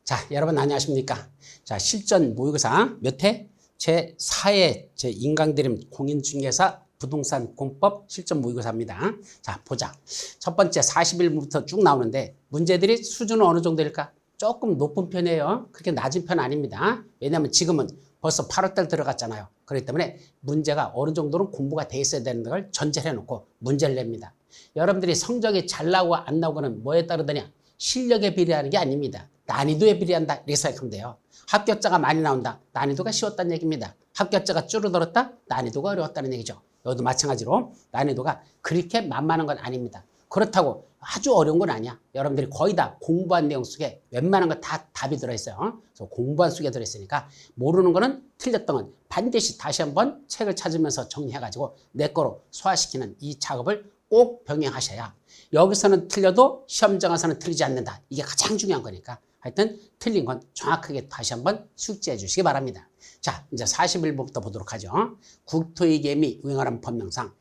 자, 여러분 안녕하십니까? 자, 실전 모의고사 몇 회? 제4회 인강드림 공인중개사 부동산 공법 실전 모의고사입니다. 자, 보자. 첫 번째 40일부터 쭉 나오는데 문제들이 수준은 어느 정도일까? 조금 높은 편이에요. 그렇게 낮은 편 아닙니다. 왜냐하면 지금은 벌써 8월달 들어갔잖아요. 그렇기 때문에 문제가 어느 정도는 공부가 돼 있어야 되는 걸 전제를 해놓고 문제를 냅니다. 여러분들이 성적이 잘 나오고 안 나오고는 뭐에 따르더냐? 실력에 비례하는 게 아닙니다. 난이도에 비례한다 이렇게 생각하면 돼요. 합격자가 많이 나온다. 난이도가 쉬웠다는 얘기입니다. 합격자가 줄어들었다. 난이도가 어려웠다는 얘기죠. 여기도 마찬가지로 난이도가 그렇게 만만한 건 아닙니다. 그렇다고 아주 어려운 건 아니야. 여러분들이 거의 다 공부한 내용 속에 웬만한 거 다 답이 들어있어요. 그래서 공부한 속에 들어있으니까 모르는 거는 틀렸던 건 반드시 다시 한번 책을 찾으면서 정리해가지고 내 거로 소화시키는 이 작업을 꼭 병행하셔야 여기서는 틀려도 시험장 가서는 틀리지 않는다. 이게 가장 중요한 거니까 하여튼 틀린 건 정확하게 다시 한번 숙지해 주시기 바랍니다. 자, 이제 41부부터 보도록 하죠. 국토위계획이 운영하는 법령상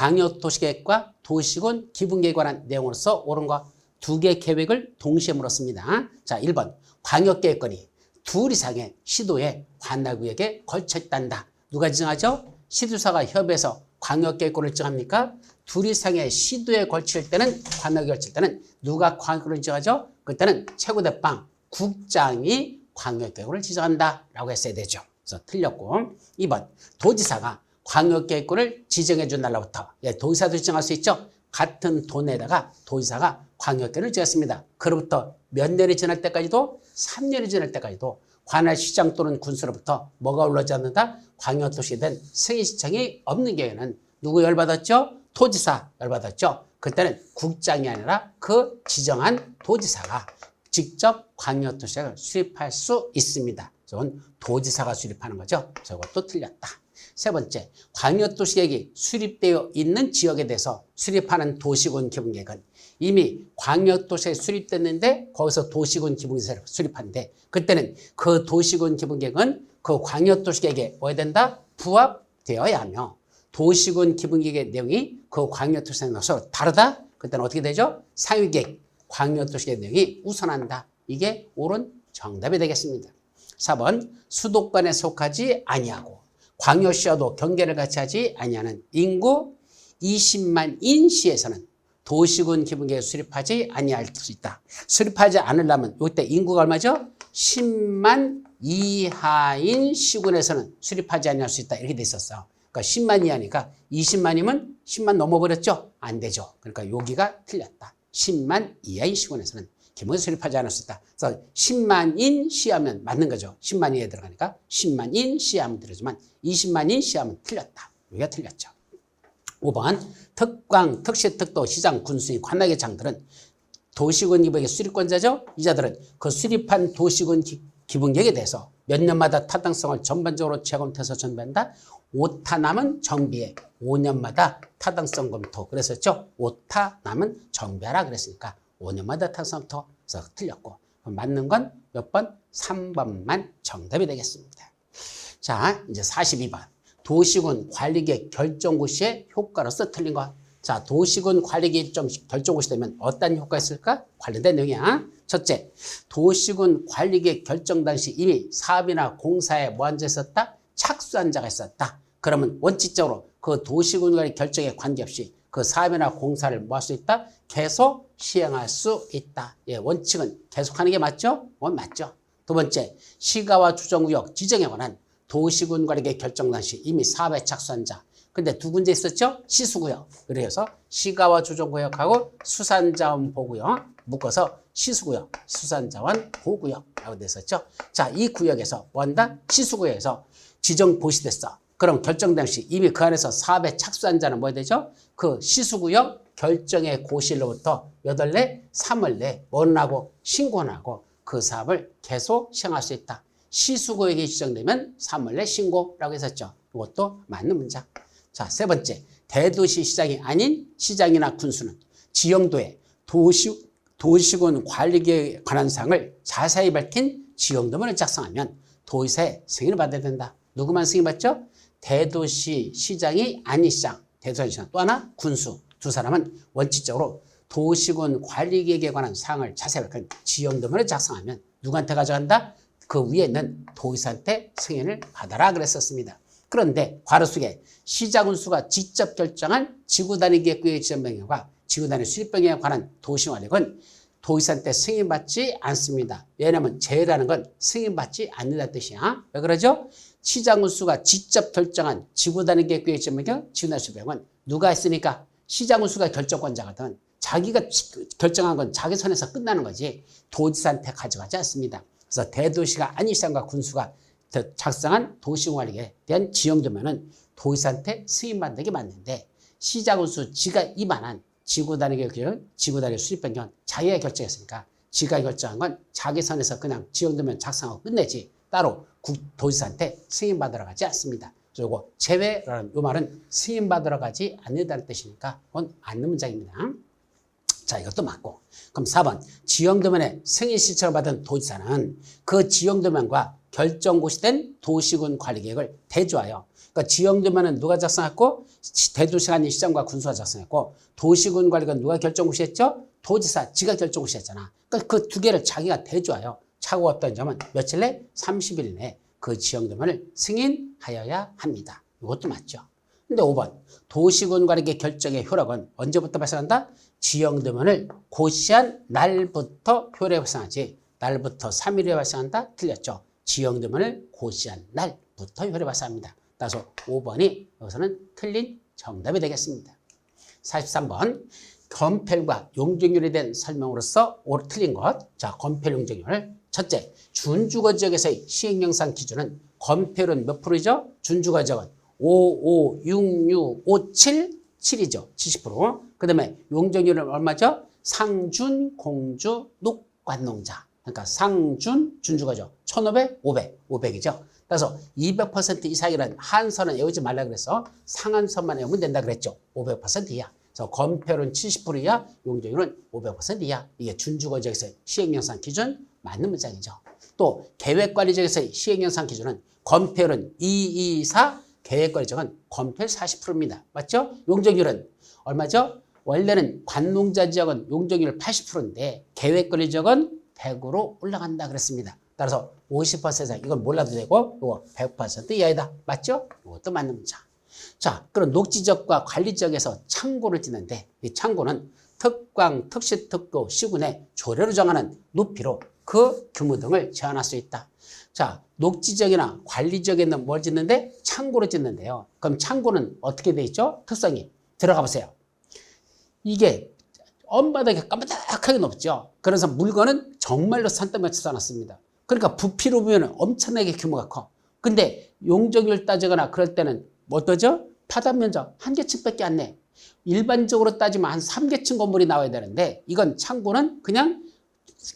광역도시계획과 도시군 기분계획에 관한 내용으로서 옳은 거 두 개 계획을 동시에 물었습니다. 자, 1번 광역계획권이 둘 이상의 시도의 관할구역에 걸쳐 있단다. 누가 지정하죠? 시도사가 협의해서 광역계획권을 지정합니까? 둘 이상의 시도에 걸칠 때는 관할구역에 걸칠 때는 누가 광역계획권을 지정하죠? 그때는 최고대빵 국장이 광역계획권을 지정한다라고 했어야 되죠. 그래서 틀렸고 2번 도지사가 광역계획권을 지정해 준 날로부터 도지사도 지정할 수 있죠. 같은 도내에다가 도지사가 광역계획을 지었습니다. 그로부터 몇 년이 지날 때까지도 3년이 지날 때까지도 관할시장 또는 군수로부터 뭐가 올라오지 않는다? 광역도시에 된 승인시청이 없는 경우에는 누구 열받았죠? 도지사 열받았죠. 그때는 국장이 아니라 그 지정한 도지사가 직접 광역도시를 수립할 수 있습니다. 저건 도지사가 수립하는 거죠. 저것도 틀렸다. 세 번째, 광역도시계획이 수립되어 있는 지역에 대해서 수립하는 도시군 기본계획은 이미 광역도시에 수립됐는데 거기서 도시군 기본계획을 수립하는데 그때는 그 도시군 기본계획은 그 광역도시계획에 뭐야 된다? 부합되어야 하며 도시군 기본계획의 내용이 그 광역도시계획과 서로 다르다? 그때는 어떻게 되죠? 상위계획, 광역도시계획 내용이 우선한다. 이게 옳은 정답이 되겠습니다. 4번, 수도권에 속하지 아니하고 광역시와도 경계를 같이 하지 아니하는 인구 20만인 시에서는 도시군 기본계획 수립하지 아니할 수 있다. 수립하지 않으려면 이때 인구가 얼마죠? 10만 이하인 시군에서는 수립하지 아니할 수 있다. 이렇게 돼 있었어. 그러니까 10만 이하니까 20만이면 10만 넘어버렸죠? 안 되죠. 그러니까 여기가 틀렸다. 10만 이하인 시군에서는 기본계획 수립하지 않을 수 있다. 그래서 10만인 시하면 맞는 거죠. 10만 이하에 들어가니까 10만인 시하면 들어지만 20만인 시하면 틀렸다. 여기가 틀렸죠. 5번 특광, 특시특도, 시장, 군수인, 관할계장들은 도시군 기본계획 수립권자죠. 이자들은 그 수립한 도시군 기본계획에 대해서 몇 년마다 타당성을 전반적으로 재검토해서 전배한다. 오타 남은 정비에 5년마다 타당성 검토. 그랬었죠. 오타 남은 정비하라 그랬으니까 5년마다 타당성 검토. 그래서 틀렸고 맞는 건 몇 번? 3번만 정답이 되겠습니다. 자, 이제 42번. 도시군 관리계획 결정고 시의 효과로서 틀린 것. 자, 도시군 관리계획 결정고 시 되면 어떤 효과가 있을까? 관련된 내용이야. 첫째, 도시군 관리계획 결정 당시 이미 사업이나 공사에 뭐 앉아 있었다? 착수한 자가 있었다. 그러면 원칙적으로 그 도시군 관리 결정에 관계없이 그 사업이나 공사를 뭐 할 수 있다? 계속 시행할 수 있다. 예, 원칙은 계속하는 게 맞죠? 맞죠. 두 번째, 시가와 주정구역 지정에 관한 도시군 관리계획 결정 당시 이미 사업에 착수한 자. 근데 두 군데 있었죠? 시수구역. 그래서 시가와 주정구역하고 수산자원 보구역 묶어서 시수구역, 수산자원 보구역이라고 됐었죠. 자, 이 구역에서 뭐 한다? 시수구역에서 지정 보시됐어. 그럼 결정 당시 이미 그 안에서 사업에 착수한 자는 뭐 해야 되죠? 그 시수구역 결정의 고시일로부터 몇 월 내? 3월 내 뭐는 하고 신고는 하고 그 사업을 계속 시행할 수 있다. 시수구역이 지정되면 3월 내 신고라고 했었죠. 이것도 맞는 문장. 자, 세 번째. 대도시 시장이 아닌 시장이나 군수는 지형도에 도시군 관리계획에 관한 사항을 자세히 밝힌 지형도문을 작성하면 도지사의 승인을 받아야 된다. 누구만 승인받죠? 대도시 시장이 아닌 시장, 대도시 시장 또 하나 군수. 두 사람은 원칙적으로 도시군 관리계획에 관한 사항을 자세히 지형도면을 작성하면 누구한테 가져간다? 그 위에 있는 도지사한테 승인을 받아라 그랬었습니다. 그런데 괄호 속에 시장군수가 직접 결정한 지구단위 계획구역 지정 변경과 지구단위 수립 변경에 관한 도시관리은 도지사한테 승인받지 않습니다. 왜냐하면 제라는 건 승인받지 않는다는 뜻이야. 왜 그러죠? 시장군수가 직접 결정한 지구단위 계획구역 지정 변경, 지구단위 수립 변경은 누가 했으니까? 시장군수가 결정권자거든. 자기가 결정한 건 자기 선에서 끝나는 거지 도지사한테 가져가지 않습니다. 그래서 대도시가 아닌 시장과 군수가 작성한 도시관리에 대한 지형도면은 도지사한테 승인받는 게 맞는데 시장군수 지가 이만한 지구단위 계획, 지구단위 수립 변경 자기가 결정했으니까 지가 결정한 건 자기 선에서 그냥 지형도면 작성하고 끝내지 따로 도지사한테 승인받으러 가지 않습니다. 그리고 제외라는 이 말은 승인받으러 가지 않는다는 뜻이니까 그건 맞는 문장입니다. 자, 이것도 맞고. 그럼 4번. 지형도면의 승인 신청을 받은 도지사는 그 지형도면과 결정고시 된 도시군 관리계획을 대조하여. 그러니까 지형도면은 누가 작성했고 대도시가 아닌 시장과 군수가 작성했고 도시군 관리계획은 누가 결정고시했죠? 도지사, 지가 결정고시했잖아. 그러니까 그 두 개를 자기가 대조하여 차고 어떤 점은 며칠 내 30일 내에 그 지형도면을 승인하여야 합니다. 이것도 맞죠. 근데 5번. 도시군 관리계획 결정의 효력은 언제부터 발생한다? 지형도면을 고시한 날부터 효력이 발생하지 날부터 3일에 발생한다? 틀렸죠. 지형도면을 고시한 날부터 효력이 발생합니다. 따라서 5번이 여기서는 틀린 정답이 되겠습니다. 43번. 건폐율과 용적률에 대한 설명으로서 틀린 것. 자, 건폐율 용적률. 첫째, 준주거지역에서의 시행영상 기준은 건폐율은 몇 프로이죠? 준주거지역은 5, 5, 6, 6, 5, 7, 7이죠. 70%. 그 다음에 용적률은 얼마죠? 상준, 공주, 녹관농자. 그러니까 상준, 준주거죠. 1500, 500, 500이죠. 그래서 200% 이상이라는 한선은 외우지 말라 그래서 상한선만 외우면 된다 그랬죠. 500% 이하. 그래서 건폐율은 70% 이하, 용적률은 500% 이하. 이게 준주거지역에서의 시행영상 기준 맞는 문장이죠. 또 계획관리지역에서의 시행영상 기준은 건폐율은 2, 2, 4, 계획관리지역은 건폐율 40%입니다. 맞죠? 용적률은 얼마죠? 원래는 관농자 지역은 용적률 80%인데 계획관리지역은 100으로 올라간다 그랬습니다. 따라서 50% 이상 이건 몰라도 되고 이거 100% 이하이다. 맞죠? 이것도 맞는 문장. 자, 그럼 녹지지역과 관리지역에서 창고를 짓는데 이 창고는 특광, 특시, 특고, 시군의 조례로 정하는 높이로 그 규모 등을 제한할 수 있다. 자, 녹지지역이나 관리지역에는 뭘 짓는데? 창고를 짓는데요. 그럼 창고는 어떻게 돼 있죠? 특성이. 들어가 보세요. 이게 언바닥에 까마득하게 높죠. 그래서 물건은 정말로 산더미같이 쌓아놨습니다. 그러니까 부피로 보면 엄청나게 규모가 커. 근데 용적률 따지거나 그럴 때는 어떠죠? 파단 면적 한 개층밖에 안 내. 일반적으로 따지면 한 3개층 건물이 나와야 되는데 이건 창고는 그냥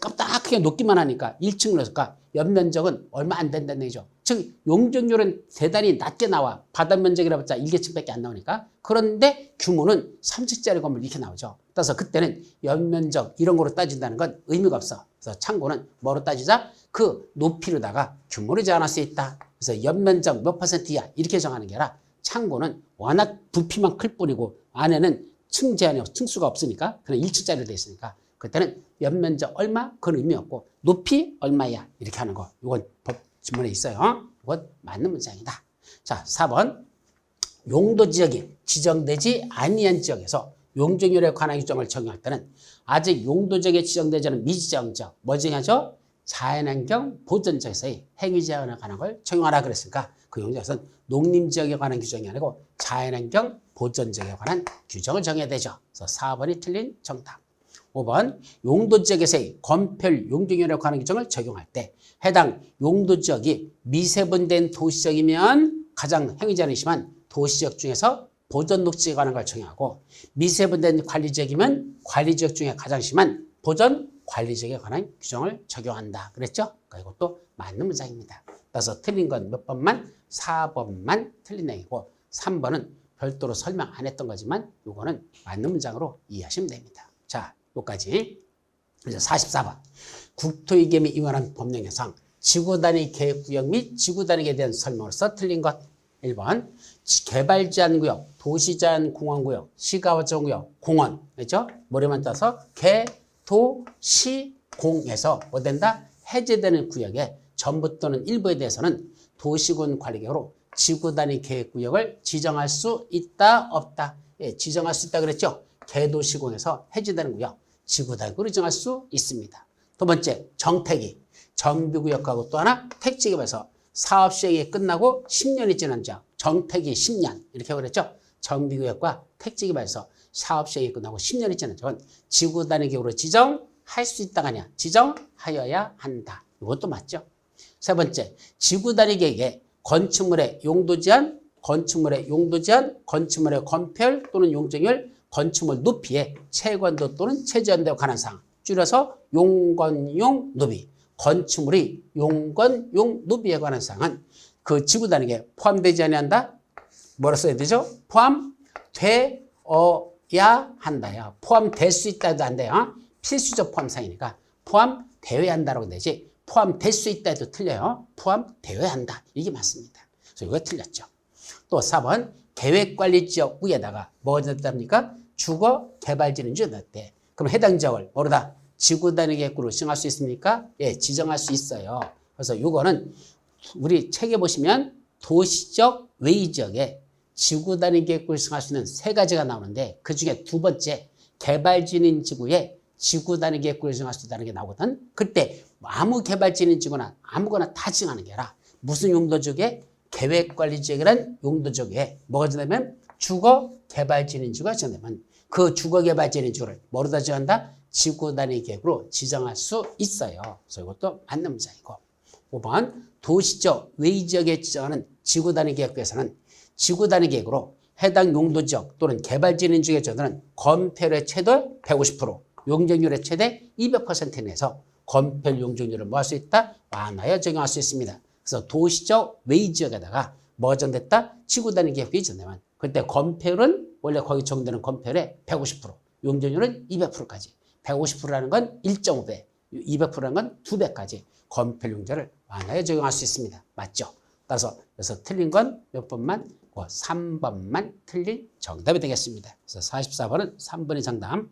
깜빡하게 높기만 하니까 1층으로 해서 연면적은 얼마 안 된다는 얘기죠. 즉 용적률은 대단히 낮게 나와. 바닥면적이라봤자 1개층밖에 안 나오니까. 그런데 규모는 3층짜리 건물 이렇게 나오죠. 따라서 그때는 연면적 이런 거로 따진다는 건 의미가 없어. 그래서 창고는 뭐로 따지자? 그 높이로다가 규모를 제한할 수 있다. 그래서 연면적 몇 % 이하 이렇게 정하는 게 아니라 창고는 워낙 부피만 클 뿐이고 안에는 층 제한이 층수가 없으니까 그냥 1층짜리로 돼 있으니까 그때는 연면적 얼마? 그건 의미 없고 높이 얼마야 이렇게 하는 거. 이건 법 지문에 있어요. 이건 맞는 문장이다. 자, 4번. 용도 지역이 지정되지 아니한 지역에서 용적률에 관한 규정을 적용할 때는 아직 용도 지역에 지정되지 않은 미지정 지역 뭐 정하죠? 자연환경 보전지역에서의 행위 제한에 관한 걸 적용하라 그랬으니까 그 용도에서는 농림지역에 관한 규정이 아니고 자연환경 보전지역에 관한 규정을 정해야 되죠. 그래서 4번이 틀린 정답. 5번 용도지역에서의 건폐율 용적률에 관한 규정을 적용할 때 해당 용도지역이 미세분된 도시지역이면 가장 행위 제한이 심한 도시지역 중에서 보전녹지에 관한 걸 적용하고 미세분된 관리지역이면 관리지역 중에 가장 심한 보전관리지역에 관한 규정을 적용한다. 그랬죠? 그러니까 이것도 맞는 문장입니다. 그래서 틀린 건 몇 번만? 4번만 틀린 내용이고 3번은 별도로 설명 안 했던 거지만 이거는 맞는 문장으로 이해하시면 됩니다. 자, 여기까지. 이제 44번. 국토위계명이 위반한 법령 해상 지구단위 계획구역 및 지구단위에 대한 설명으로서 틀린 것. 1번 개발 제한 구역, 도시 제한 공원 구역, 시가 제한 구역, 공원. 그렇죠? 머리만 따서 개, 도, 시, 공에서 뭐 된다? 해제되는 구역에 전부 또는 일부에 대해서는 도시군 관리계획으로 지구 단위 계획 구역을 지정할 수 있다, 없다. 예, 지정할 수 있다 그랬죠? 개도시공에서 해제되는 구역, 지구 단위로 지정할 수 있습니다. 두 번째, 정택이. 정비구역하고 또 하나 택지개발에서 사업 시행이 끝나고 10년이 지난 자, 정택이 10년 이렇게 그랬죠. 정비구역과 택지개발에서 사업 시행이 끝나고 10년이 지난 적은 지구 단위 계획으로 지정할 수 있다가 아니야. 지정하여야 한다. 이것도 맞죠. 세 번째, 지구 단위 계획에 건축물의 용도 제한, 건축물의 건폐율 또는 용적률, 건축물 높이의 채권도 또는 최저한도에 관한 사항. 줄여서 용건용 노비. 건축물이 용건용 노비에 관한 사항은 그 지구 단위에 포함되지 아니한다. 뭐라 써야 되죠? 포함되어야 한다요. 포함될 수 있다 해도 안 돼요. 필수적 포함사항이니까 포함되어야 한다라고 되지. 포함될 수 있다 해도 틀려요. 포함되어야 한다. 이게 맞습니다. 그래서 이거 틀렸죠. 또 4번 계획관리지역 위에다가 뭐가 됐답니까? 주거개발지능지가 됐대. 그럼 해당 지역을 모르다. 지구 단위 계획구로 지정할 수 있습니까? 예, 지정할 수 있어요. 그래서 이거는 우리 책에 보시면 도시적 외의지역에 지구 단위 계획구를 지정할 수 있는 세 가지가 나오는데 그 중에 두 번째 개발진인지구에 지구 단위 계획구를 지정할 수 있다는 게 나오거든. 그때 아무 개발진인지구나 아무거나 다 지정하는 게 아니라 무슨 용도지역에 계획관리지역이란 용도지역에 뭐가 지정되면 주거개발진인지구가 지정되면 그 주거개발진인지구를 뭐로다 지정한다? 지구 단위 계획으로 지정할 수 있어요. 그래서 이것도 맞는 문장이고. 5번 도시적 외의지역에 지정하는 지구 단위 계획에서는 지구 단위 계획으로 해당 용도지역 또는 개발진인지구에 지정하는 건폐율의 최대 150%, 용적률의 최대 200% 내에서 건폐율 용적률을 뭐 할 수 있다? 완화하여 적용할 수 있습니다. 그래서 도시적 외의지역에다가 뭐 정됐다? 지구 단위 계획이 지정되면 그때 건폐율은 원래 거기 적용되는 건폐율의 150%, 용적률은 200%까지. 150%라는 건 1.5배, 200%라는 건 2배까지 건폐율 용적을 완화해 적용할 수 있습니다. 맞죠? 따라서 그래서 틀린 건 몇 번만? 3번만 틀린 정답이 되겠습니다. 그래서 44번은 3번이 정답.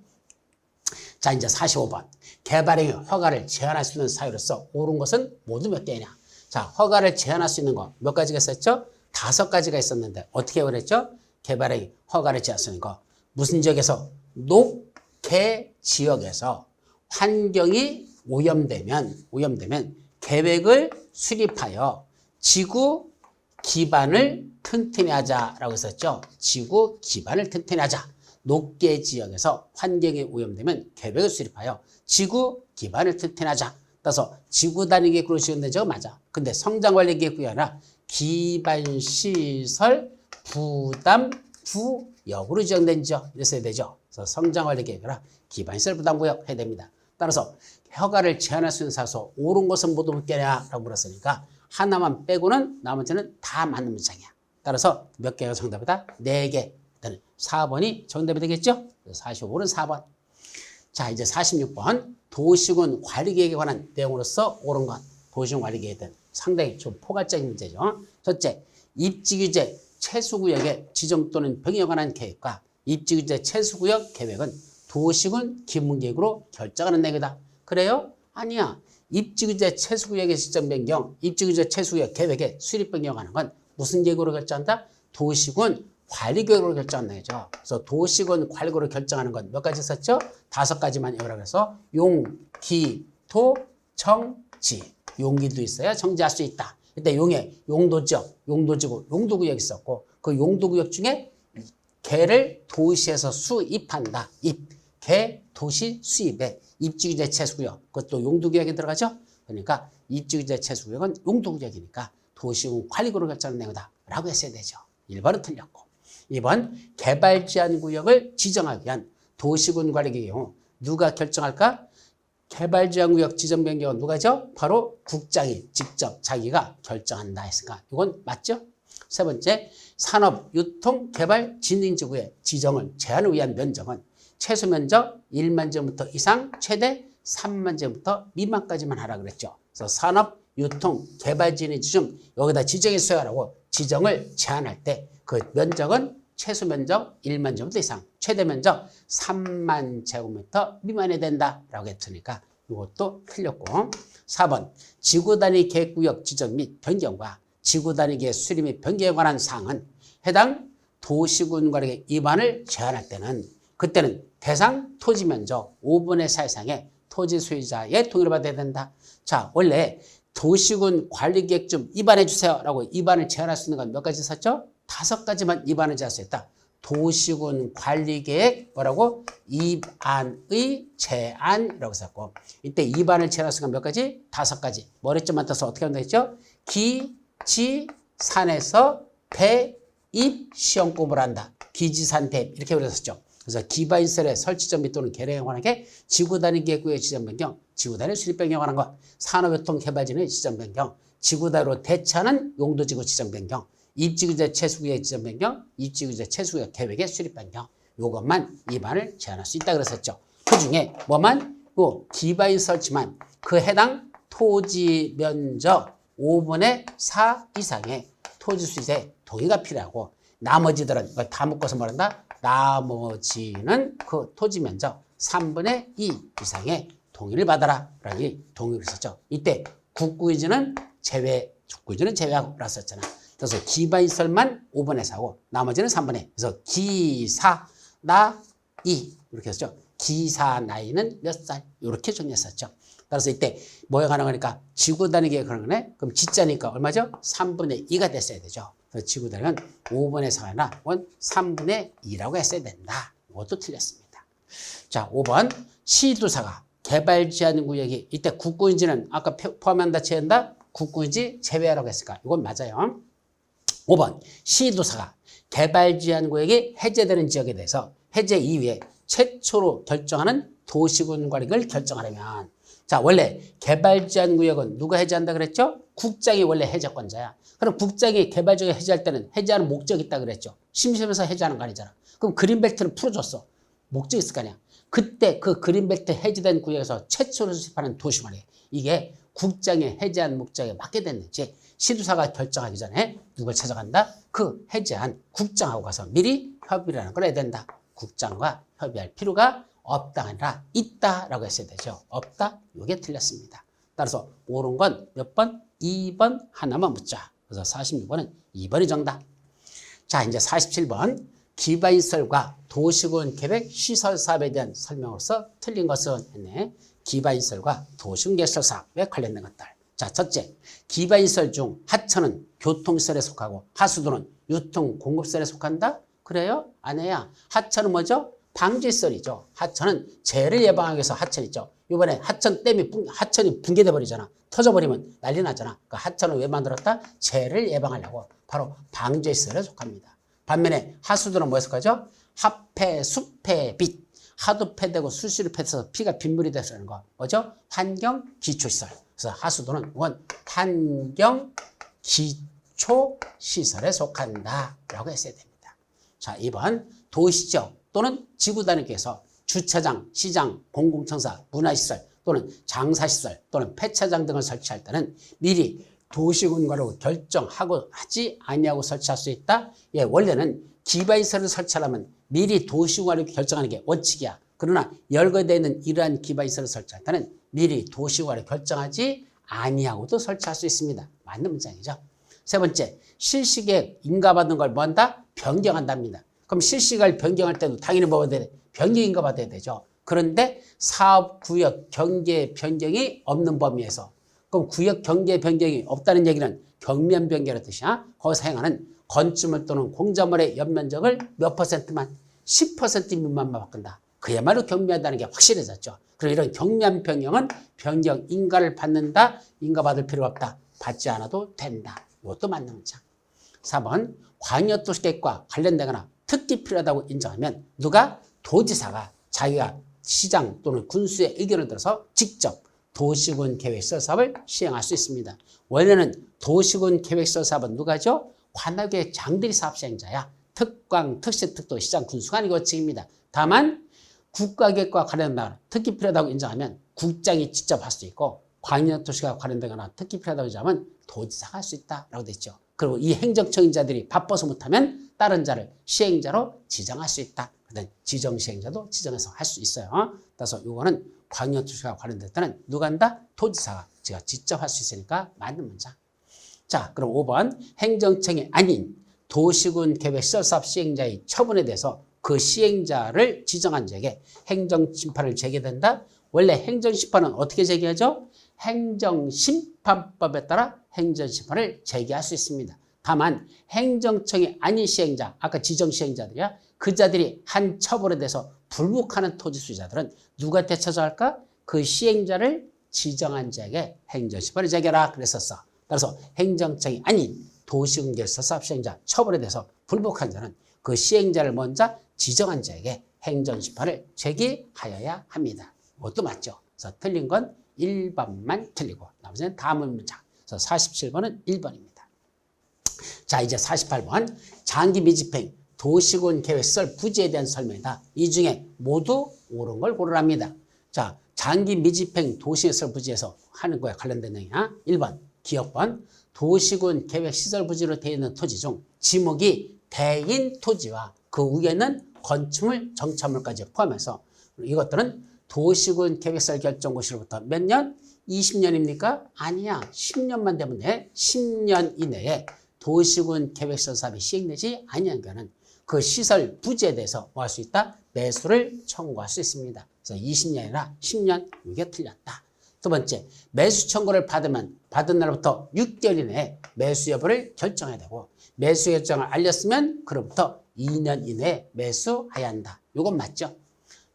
자, 이제 45번. 개발행위 허가를 제한할 수 있는 사유로서 옳은 것은 모두 몇 개냐? 자, 허가를 제한할 수 있는 거 몇 가지가 있었죠? 5가지가 있었는데 어떻게 그랬죠? 개발행위 허가를 제한할 수 있는 거. 무슨 지역에서? 녹개 지역에서 환경이 오염되면 계획을 수립하여 지구 기반을 튼튼히 하자라고 했었죠. 지구 기반을 튼튼히 하자. 녹개 지역에서 환경이 오염되면 계획을 수립하여 지구 기반을 튼튼히 하자. 따라서 지구 단위 계획으로 지정된 적은 맞아. 근데 성장관리 계획이 아니라 기반시설 부담 구역으로 지정된 지역 이랬어야 되죠. 그래서 성장관리 계획이라 기반시설 부담구역 해야 됩니다. 따라서 허가를 제한할 수 있는 사서 옳은 것은 모두 몇 개냐라고 물었으니까 하나만 빼고는 나머지는 다 맞는 문장이야. 따라서 몇 개가 정답이다? 4개. 4번이 정답이 되겠죠? 45는 4번. 자, 이제 46번. 도시군 관리계획에 관한 내용으로서 옳은 것. 도시군 관리계획은 상당히 좀 포괄적인 문제죠. 첫째, 입지규제 최수구역의 지정 또는 변경에 관한 계획과 입지규제 최수구역 계획은 도시군 기본계획으로 결정하는 내용이다. 그래요? 아니야. 입지규제 최수구역의 지정 변경, 입지규제 최수구역 계획의 수립 변경하는 건 무슨 계획으로 결정한다? 도시군 관리계획으로 결정한다 해죠. 그래서 도시군 관리계획으로 결정하는 건 몇 가지 있었죠? 5가지만 외우라고 해서 용, 기, 토, 정, 지. 용기도 있어야 정지할 수 있다. 이때 용의 용도지역, 용도지구, 용도구역이 있었고 그 용도구역 중에 개를 도시에서 수입한다. 개 도시 수입에 입지규제 최수구역 그것도 용도구역에 들어가죠. 그러니까 입지규제 최수구역은 용도구역이니까 도시군 관리구역으로 결정하는 내용이다 라고 했어야 되죠. 1번은 틀렸고 2번 개발 제한 구역을 지정하기 위한 도시군 관리계획의 경우 누가 결정할까? 개발 제한 구역 지정 변경은 누가죠? 바로 국장이 직접 자기가 결정한다 했으니까 이건 맞죠? 세 번째, 산업, 유통, 개발, 진흥지구의 지정을 제한을 위한 면적은 최소 면적 1만 제곱미터 이상, 최대 3만 제곱미터 미만까지만 하라 그랬죠. 그래서 산업, 유통 개발지인이 좀 여기다 지정했어요라고 지정을 제한할 때 그 면적은 최소 면적 1만 제곱미터 이상, 최대 면적 3만 제곱미터 미만이 된다라고 했으니까 이것도 틀렸고. 4번 지구 단위 계획구역 지정 및 변경과 지구 단위 계획 수립 및 변경에 관한 사항은 해당 도시군 관리 위반을 제한할 때는 그때는 대상 토지 면적 5분의 4 이상의 토지 소유자의 동의를 받아야 된다. 자, 원래 도시군 관리계획 좀 위반해 주세요라고 위반을 제한할 수 있는 건 몇 가지 있었죠? 5가지만 위반을 제한할 수 있다. 도시군 관리계획 뭐라고? 위반의 제한이라고 썼고, 이때 위반을 제한할 수 있는 건 몇 가지? 5가지. 머리점만 떠서 어떻게 한다 했죠? 기, 지, 산에서 배, 입, 시험공부를 한다. 기지산 대입 이렇게 그랬었죠. 그래서 기반시설의 설치점 및 또는 개량에 관한 게 지구단위 계획구의 지정 변경, 지구단위 수립 변경에 관한 것, 산업교통개발진의 지정 변경, 지구단위로 대체하는 용도지구 지정 변경, 입지구제 채수구역 지정 변경, 입지구제 채수구역 계획의 수립 변경, 요것만 위반을 제한할 수 있다 그랬었죠. 그 중에 뭐만? 요 기반시 설치만 그 해당 토지 면적 5분의 4 이상의 토지 수익의 동의가 필요하고, 나머지들은 이걸 다 묶어서 말한다. 나머지는 그 토지 면적 3분의 2 이상의 동의를 받아라 라고 동의를 썼죠. 이때 국구유지는 제외, 국구유지는 제외하고 라고 썼잖아. 그래서 기반시설만 5분의 4고 나머지는 3분의 2. 그래서 기사, 나, 이 이렇게 했죠. 기사 나이는 몇 살? 이렇게 정리했었죠. 따라서 이때 뭐에 관한 거니까 지구 단위계획 그런 거네. 그럼 지자니까 얼마죠? 3분의 2가 됐어야 되죠. 그래서 지구 단위는 5분의 4가 아니라 3분의 2라고 했어야 된다. 이것도 틀렸습니다. 자, 5번 시도사가 개발 제한 구역이 이때 국구인지는 아까 포함한다 제한다? 국구인지 제외하라고 했을까? 이건 맞아요. 5번 시도사가 개발 제한 구역이 해제되는 지역에 대해서 해제 이후에 최초로 결정하는 도시군 관리를 결정하려면, 자, 원래 개발 제한 구역은 누가 해제한다 그랬죠? 국장이 원래 해제권자야. 그럼 국장이 개발 지역을 해제할 때는 해제하는 목적이 있다 그랬죠. 심심해서 해제하는 거 아니잖아. 그럼 그린벨트를 풀어줬어. 목적이 있을 거 아니야. 그때 그 그린벨트 해제된 구역에서 최초로 수립하는 도시관리, 이게 국장의 해제한 목적에 맞게 됐는지 시도사가 결정하기 전에 누굴 찾아간다? 그 해제한 국장하고 가서 미리 협의라는 걸 해야 된다. 국장과 협의할 필요가 없다 아니라 있다라고 했어야 되죠. 없다? 이게 틀렸습니다. 따라서 옳은 건 몇 번? 2번 하나만 묻자. 그래서 46번은 2번이 정답. 자, 이제 47번 기반시설과 도시군 계획 시설 사업에 대한 설명으로서 틀린 것은 했네. 기반시설과 도시군 개설 사업에 관련된 것들. 자, 첫째, 기반시설 중 하천은 교통시설에 속하고 하수도는 유통공급시설에 속한다? 그래요? 아니야. 하천은 뭐죠? 방지시설이죠. 하천은 재해를 예방하기 위해서 하천이죠. 이번에 하천댐이 하천이 붕괴돼 버리잖아. 터져버리면 난리 나잖아. 그 하천을 왜 만들었다? 재해를 예방하려고. 바로 방지시설에 속합니다. 반면에 하수도는 뭐에 속하죠? 하폐, 수폐, 빛. 하도 패되고 수시로 패서 피가 빗물이 돼서 그러는 거. 뭐죠? 환경 기초시설. 그래서 하수도는 이건 환경 기초시설에 속한다 라고 했어야 됩니다. 자, 2번 도시지역 또는 지구단위계에서 주차장, 시장, 공공청사, 문화시설 또는 장사시설 또는 폐차장 등을 설치할 때는 미리 도시군과로 결정하고 하지 아니하고 설치할 수 있다. 예, 원래는 기반시설을 설치하려면 미리 도시군과로 결정하는 게 원칙이야. 그러나 열거되어 있는 이러한 기반시설을 설치할 때는 미리 도시군과로 결정하지 아니하고도 설치할 수 있습니다. 맞는 문장이죠. 세 번째, 실시계획 인가받는 걸 뭐 한다? 변경한답니다. 그럼 실시계획을 변경할 때도 당연히 뭐 받아야 돼? 변경 인가 받아야 되죠. 그런데 사업구역 경계 변경이 없는 범위에서, 그럼 구역 경계 변경이 없다는 얘기는 경면 변경이라는 뜻이야. 거기서 사용하는 건축물 또는 공작물의 연면적을 몇 퍼센트만, 10% 미만만 바꾼다. 그야말로 경미하다는 게 확실해졌죠. 그리고 이런 경미한 변경은 변경 인가를 받는다. 인가 받을 필요 없다. 받지 않아도 된다. 이것도 맞는 문장. 4번 광역도시계획과 관련되거나 특히 필요하다고 인정하면 누가? 도지사가 자기가 시장 또는 군수의 의견을 들어서 직접 도시군 계획설 사업을 시행할 수 있습니다. 원래는 도시군 계획설 사업은 누가죠? 관할계획 장들이 사업 시행자야. 특광, 특시, 특도, 시장, 군수가 아니고 원칙입니다. 다만 국가계획과 관련된 특히 필요하다고 인정하면 국장이 직접 할 수 있고 광역도시가 관련되거나 특히 필요하다고 하자면 도지사가 할 수 있다라고 돼 있죠. 그리고 이 행정처인자들이 바빠서 못하면 다른 자를 시행자로 지정할 수 있다. 지정 시행자도 지정해서 할 수 있어요. 따라서 이거는 광역도시가 관련될 때는 누가 한다? 도지사가 제가 직접 할 수 있으니까 맞는 문장. 자, 그럼 5번 행정청이 아닌 도시군 계획시설사업 시행자의 처분에 대해서 그 시행자를 지정한 자에게 행정심판을 제기된다. 원래 행정심판은 어떻게 제기하죠? 행정심판법에 따라 행정심판을 제기할 수 있습니다. 다만 행정청이 아닌 시행자, 아까 지정시행자들이야. 그 자들이 한 처벌에 대해서 불복하는 토지 소유자들은 누구한테 처소할까? 그 시행자를 지정한 자에게 행정심판을 제기하라 그랬었어. 따라서 행정청이 아닌 도시군계획서 사업 시행자 처벌에 대해서 불복한 자는 그 시행자를 먼저 지정한 자에게 행정심판을 제기하여야 합니다. 이것도 맞죠. 그래서 틀린 건 1번만 틀리고 나머지는 다음 문장. 그래서 47번은 1번입니다. 자, 이제 48번 장기 미집행 도시군 계획설 부지에 대한 설명이다. 이 중에 모두 옳은 걸 고르랍니다. 자, 장기 미집행 도시시설 부지에서 하는 거에 관련된 내용이야. 1번 기업번 도시군 계획시설 부지로 되어 있는 토지 중 지목이 대인 토지와 그 위에는 건축물, 정착물까지 포함해서 이것들은 도시군 계획설 결정고시로부터 몇 년? 20년입니까? 아니야. 10년만 되면 돼. 10년 이내에 도시군 계획설 사업이 시행되지 아니한 경우는 그 시설 부지에 대해서 뭐 할 수 있다? 매수를 청구할 수 있습니다. 그래서 20년이나 10년 이게 틀렸다. 두 번째, 매수 청구를 받으면 받은 날부터 6개월 이내에 매수 여부를 결정해야 되고 매수 결정을 알렸으면 그로부터 2년 이내에 매수해야 한다. 이건 맞죠?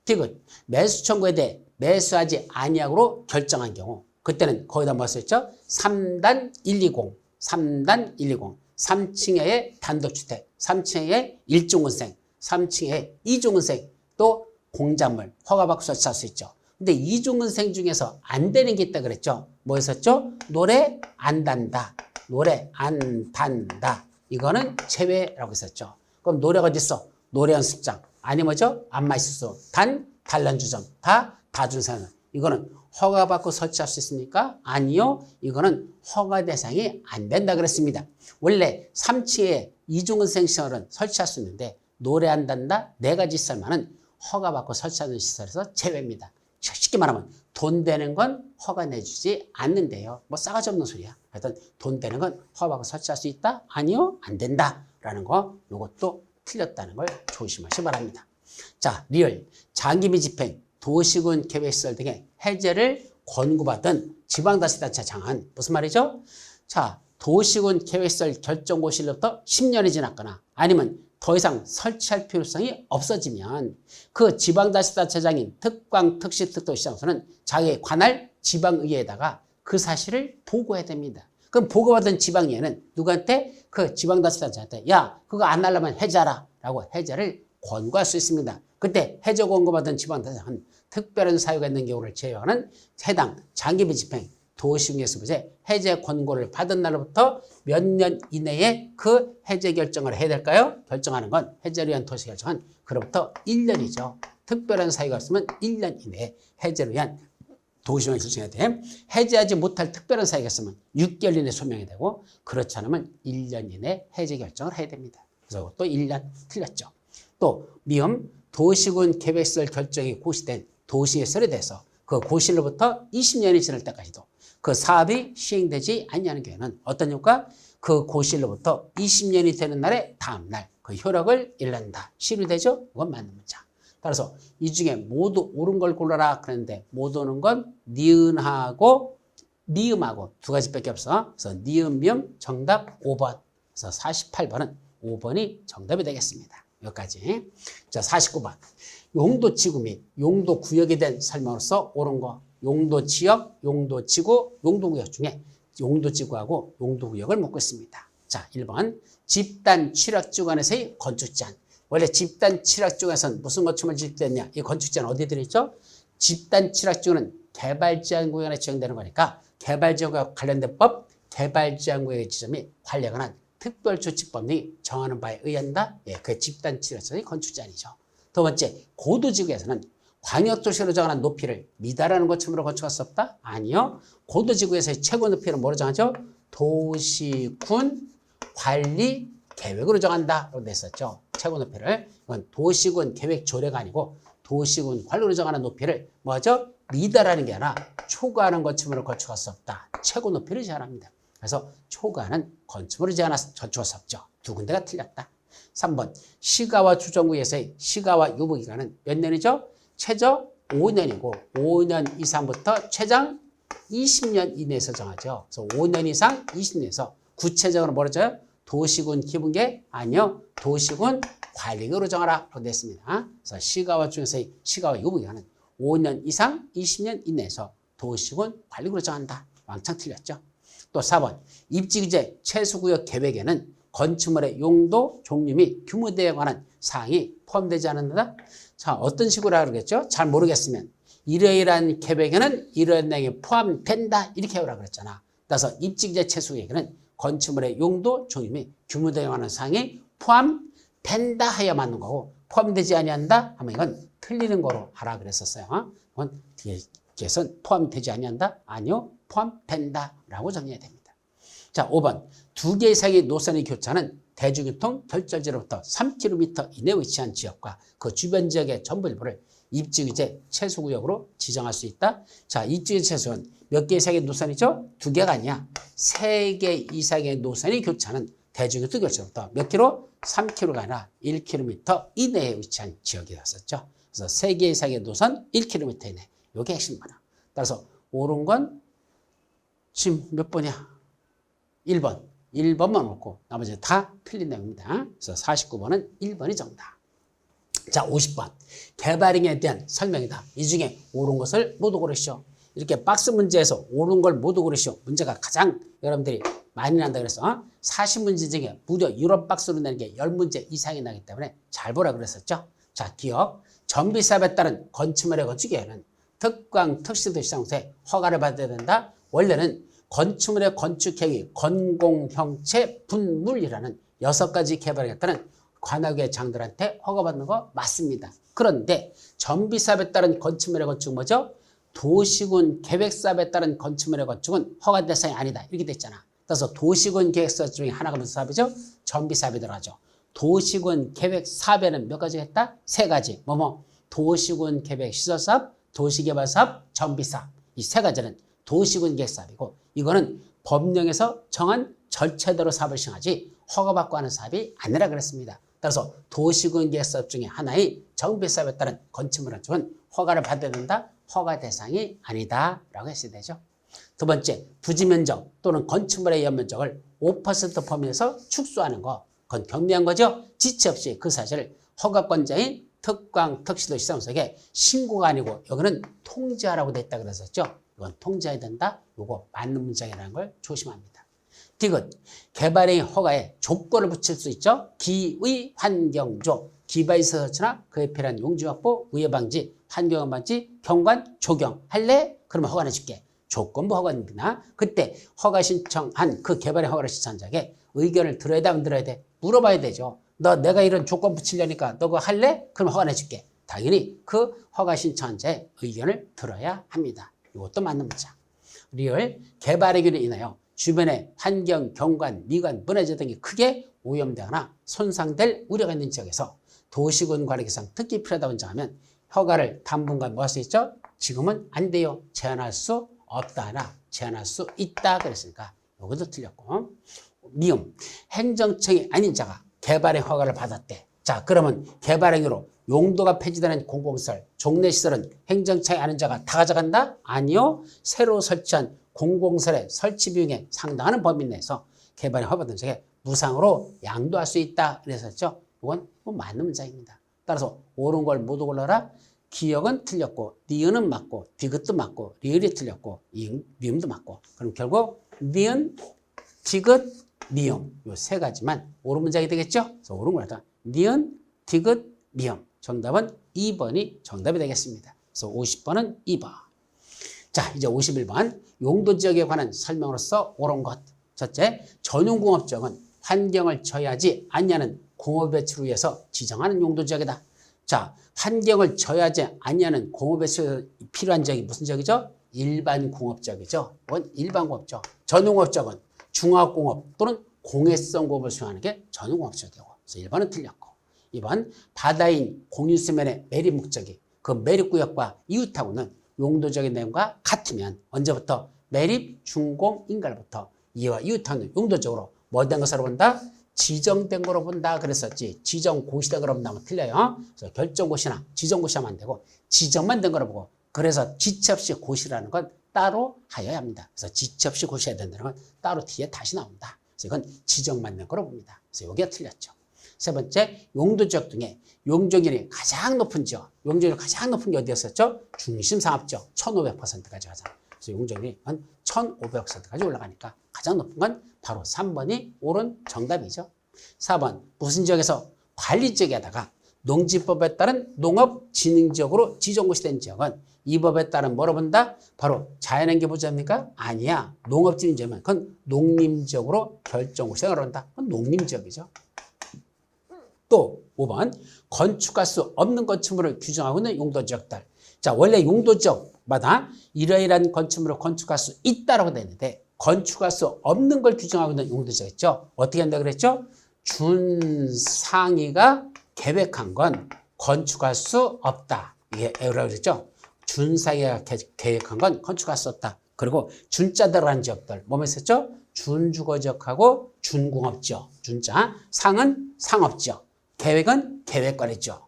디귿, 매수 청구에 대해 매수하지 아니하고로 결정한 경우 그때는 거기다 뭐 썼죠? 3단 120, 3단 120, 3층의 단독주택, 3층의 1종근생, 3층의 2종근생, 또 공작물, 허가받고 설치할 수 있죠. 근데 이종근생 중에서 안 되는 게 있다 그랬죠? 뭐 했었죠? 노래 안 단다. 노래 안 단다. 이거는 제외라고 했었죠. 그럼 노래가 어디 있어? 노래 연습장. 아니 뭐죠? 안마 있었어. 단란주점. 다준사는. 이거는 허가받고 설치할 수 있습니까? 아니요. 이거는 허가 대상이 안 된다 그랬습니다. 원래 3층에 이종근생 시설은 설치할 수 있는데 노래 안 단다. 4가지 시설만은 허가받고 설치하는 시설에서 제외입니다. 쉽게 말하면 돈 되는 건 허가 내주지 않는데요. 뭐 싸가지 없는 소리야. 하여튼 돈 되는 건 허가받고 설치할 수 있다? 아니요. 안 된다. 라는 거 이것도 틀렸다는 걸 조심하시 바랍니다. 자, 리얼 장기미 집행 도시군 계획시설 등의 해제를 권고받은 지방자치단체 장은 무슨 말이죠? 자, 도시군 계획시설 결정고시로부터 10년이 지났거나 아니면 더 이상 설치할 필요성이 없어지면 그 지방자치단체장인 특광, 특시, 특도시장소는 자기의 관할 지방의회에다가 그 사실을 보고해야 됩니다. 그럼 보고받은 지방의회는 누구한테? 그 지방자치단체한테 야, 그거 안 하려면 해제하라 라고 해제를 권고할 수 있습니다. 그때 해제 권고받은 지방자치단체는 특별한 사유가 있는 경우를 제외하는 해당 장기비 집행 도시군계획서부지에 해제 권고를 받은 날로부터 몇 년 이내에 그 해제 결정을 해야 될까요? 결정하는 건 해제를 위한 도시 결정은 그로부터 1년이죠. 특별한 사유가 없으면 1년 이내에 해제를 위한 도시군을 결정해야 돼. 해제하지 못할 특별한 사유가 있으면 6개월 이내에 소명이 되고 그렇지 않으면 1년 이내에 해제 결정을 해야 됩니다. 그래서 또 1년 틀렸죠. 또 미음 도시군 계획시설 결정이 고시된 도시시설에 대해서 그 고시로부터 20년이 지날 때까지도 그 사업이 시행되지 않냐는 경우는 어떤 효과? 그 고시로부터 20년이 되는 날에 다음 날 그 효력을 잃는다. 실효되죠? 그건 맞는 문장. 따라서 이 중에 모두 옳은 걸 골라라 그랬는데 못 오는 건 니은하고 미음하고 두 가지밖에 없어. 그래서 니은, 미음 정답 5번. 그래서 48번은 5번이 정답이 되겠습니다. 여기까지. 자, 49번. 용도지구 및 용도구역에 대한 설명으로서 옳은 거. 용도지역, 용도지구, 용도구역 중에 용도지구하고 용도구역을 묻고 있습니다. 자, 1번. 집단 취락지구간에서의 건축제한. 원래 집단 취락지구에서는 무슨 건축물이 지정됐냐? 이 건축제한 어디 들어있죠? 집단 취락지구는 개발제한구역에 지정되는 거니까 개발제한구역 관련된 법, 개발제한구역의 지점이 관련한 특별조치법 등이 정하는 바에 의한다. 예, 그 집단 취락지구의 건축제한이죠. 두 번째, 고도지구에서는 광역도시로 정하는 높이를 미달하는 고층으로 건축할 수 없다? 아니요. 고도지구에서의 최고 높이는 뭐로 정하죠? 도시군 관리 계획으로 정한다. 라고 됐었죠. 최고 높이를. 이건 도시군 계획 조례가 아니고 도시군 관리로 정하는 높이를 뭐죠? 미달하는 게 아니라 초과하는 건축물을 건축할 수 없다. 최고 높이를 제한합니다. 그래서 초과하는 건축물을 건축할 수 없죠. 두 군데가 틀렸다. 3번 시가와 주정구에서의 시가와 유보기간은 몇 년이죠? 최저 5년이고 5년 이상부터 최장 20년 이내에서 정하죠. 그래서 5년 이상 20년에서 구체적으로 뭐로 정해요? 도시군 기본계획? 아니요. 도시군 관리계획으로 정하라. 라고 됐습니다. 그래서 시가와 중에서의 시가와 유보기간은 5년 이상 20년 이내에서 도시군 관리계획으로 정한다. 왕창 틀렸죠. 또 4번 입지규제 최소구역 계획에는 건축물의 용도, 종류 및 규모 등에 관한 사항이 포함되지 않는다. 자, 어떤 식으로 하겠죠? 잘 모르겠으면 이러이러한 계획에는 이러한 내용이 포함된다. 이렇게 하라고 그랬잖아. 따라서 입지규제 최소구역에는 건축물의 용도, 종류 및 규모 등에 관한 사항이 포함된다 하여 맞는 거고 포함되지 아니한다 하면 이건 틀리는 거로 하라 그랬었어요. 이건 뒤에서는 포함되지 아니한다? 아니요. 포함된다라고 정리해야 됩니다. 자, 5번. 2개 이상의 노선의 교차는 대중교통 결절지로부터 3km 이내에 위치한 지역과 그 주변 지역의 전부 일부를 입지규제 최소구역으로 지정할 수 있다. 자, 입지규제 최소는 몇 개 이상의 노선이죠? 2개가 아니야. 3개 이상의 노선의 교차는 대중교통 결절로부터 몇 킬로? 3km가 아니라 1km 이내에 위치한 지역이었었죠. 그래서 3개 이상의 노선 1km 이내. 이게 핵심 문화. 따라서 옳은 건 지금 몇 번이야? 1번. 1번만 옳고 나머지 다 틀린 내용입니다. 그래서 49번은 1번이 정답. 자, 50번. 개발행위에 대한 설명이다. 이 중에 옳은 것을 모두 고르시오. 이렇게 박스 문제에서 옳은 걸 모두 고르시오. 문제가 가장 여러분들이 많이 난다 그래서 40문제 중에 무려 유럽 박스로 내는 게 10문제 이상이 나기 때문에 잘 보라 그랬었죠. 자, 기억. 전비사업에 따른 건축물의 건축에는 특광 특수도시장소에 허가를 받아야 된다. 원래는 건축물의 건축행위, 건공형체, 분물이라는 6가지 개발에 따른 관할구의 장들한테 허가받는 거 맞습니다. 그런데 전비사업에 따른 건축물의 건축은 뭐죠? 도시군 계획사업에 따른 건축물의 건축은 허가 대상이 아니다. 이렇게 됐잖아. 그래서 도시군 계획사업 중에 하나가 무슨 사업이죠? 전비사업이 들어가죠. 도시군 계획사업에는 몇 가지 했다? 3가지. 도시군 계획시설사업, 도시개발사업, 전비사업. 이 3가지는 도시군 계획사업이고 이거는 법령에서 정한 절차대로 사업을 시행하지 허가받고 하는 사업이 아니라 그랬습니다. 따라서 도시군 계획사업 중에 하나의 전비사업에 따른 건축물 건축은 허가를 받아야 된다. 허가 대상이 아니다 라고 했어야 되죠. 두 번째, 부지면적 또는 건축물의 연면적을 5% 범위에서 축소하는 거. 그건 경미한 거죠. 지체 없이 그 사실을 허가권자인 특광 특수도시장소에게 신고가 아니고 여기는 통지하라고 돼 있다 그랬었죠. 이건 통지해야 된다. 이거 맞는 문장이라는 걸 조심합니다. 디귿, 개발의 허가에 조건을 붙일 수 있죠. 기의 환경조, 기반시설 설치나 그에 필요한 용지 확보, 위해 방지, 환경 방지, 경관, 조경 할래? 그러면 허가 내줄게. 조건부 허가입니다. 그때 허가 신청한 그 개발의 허가를 신청한 자에게 의견을 들어야 돼, 안 들어야 돼? 물어봐야 되죠. 너 내가 이런 조건 붙이려니까 너 그거 할래? 그럼 허가 내줄게. 당연히 그 허가 신청한 자의 의견을 들어야 합니다. 이것도 맞는 문장. 리얼, 개발의 균에 인하여 주변의 환경, 경관, 미관, 문화재 등이 크게 오염되거나 손상될 우려가 있는 지역에서 도시군 관리 개선 특히 필요하다고 인정하면 허가를 당분간 뭐 할 수 있죠? 지금은 안 돼요. 제한할 수 없다나 제한할 수 있다 그랬으니까 이것도 틀렸고. 미음, 행정청이 아닌 자가 개발의 허가를 받았대. 자, 그러면 개발행위로 용도가 폐지되는 공공시설, 종래시설은 행정청이 아닌 자가 다 가져간다? 아니요. 새로 설치한 공공시설의 설치 비용에 상당한 범위 내에서 개발의 허가 받은 자에게 무상으로 양도할 수 있다 그랬었죠. 이건 맞는 문장입니다. 따라서 옳은 걸 모두 골라라. 기억은 틀렸고 니은은 맞고 디귿도 맞고 리을이 틀렸고 미음도 맞고 그럼 결국 니은, 디귿, 미음 이 3가지만 옳은 문장이 되겠죠? 그래서 옳은 거다. 니은, 디귿, 미음. 정답은 2번이 정답이 되겠습니다. 그래서 50번은 2번. 자, 이제 51번. 용도지역에 관한 설명으로서 옳은 것. 첫째, 전용공업지역은 환경을 저해하지 않냐는 공업 배출을 위해서 지정하는 용도지역이다. 자, 환경을 저해하지 아니하는 공업에서 필요한 지역이 무슨 지역이죠? 일반 공업지역이죠. 일반 공업지역. 전용업지역은 중화공업 또는 공해성 공업을 수행하는 게 전용공업지역이고. 그래서 1번은 틀렸고. 2번 바다인 공유수면의 매립 목적이 그 매립구역과 이웃하고는 용도적인 내용과 같으면 언제부터? 매립, 준공, 인가로부터 이와 이웃하는 용도적으로 뭐 된 것으로 본다? 지정된 거로 본다 그랬었지. 지정고시다 그러면 나면 틀려요. 그래서 결정고시나 지정고시하면 안 되고 지정만 된 거로 보고 그래서 지체 없이 고시라는 건 따로 하여야 합니다. 그래서 지체 없이 고시해야 된다는 건 따로 뒤에 다시 나옵니다. 그래서 이건 지정만 된 거로 봅니다. 그래서 여기가 틀렸죠. 세 번째, 용도지역 등의 용적률이 가장 높은 지역. 용적률이 가장 높은 게 어디였었죠? 중심상업지역 1500%까지 가자. 그래서 용적률이 한 1500%까지 올라가니까 가장 높은 건 바로 3번이 옳은 정답이죠. 4번, 무슨 지역에서 관리지역에다가 농지법에 따른 농업진흥지역으로 지정고시된 지역은 이 법에 따른 뭐로 본다? 바로 자연환경보호지역입니까? 아니야. 농업진흥지역은 그건 농림지역으로 결정고시되는 한다. 그건 농림지역이죠. 또 5번, 건축할 수 없는 건축물을 규정하고 있는 용도지역들. 자, 원래 용도지역마다 이러이러한 건축물을 건축할 수 있다라고 되어 있는데 건축할 수 없는 걸 규정하고 있는 용도지역 있죠. 어떻게 한다 그랬죠? 준상위가 계획한 건 건축할 수 없다. 이게 뭐라고 그랬죠? 준상위가 계획한 건 건축할 수 없다. 그리고 준자 들어간 지역들 뭐뭐 있었죠? 준주거지역하고 준공업지역. 준자. 상은 상업지역. 계획은 계획관리지역.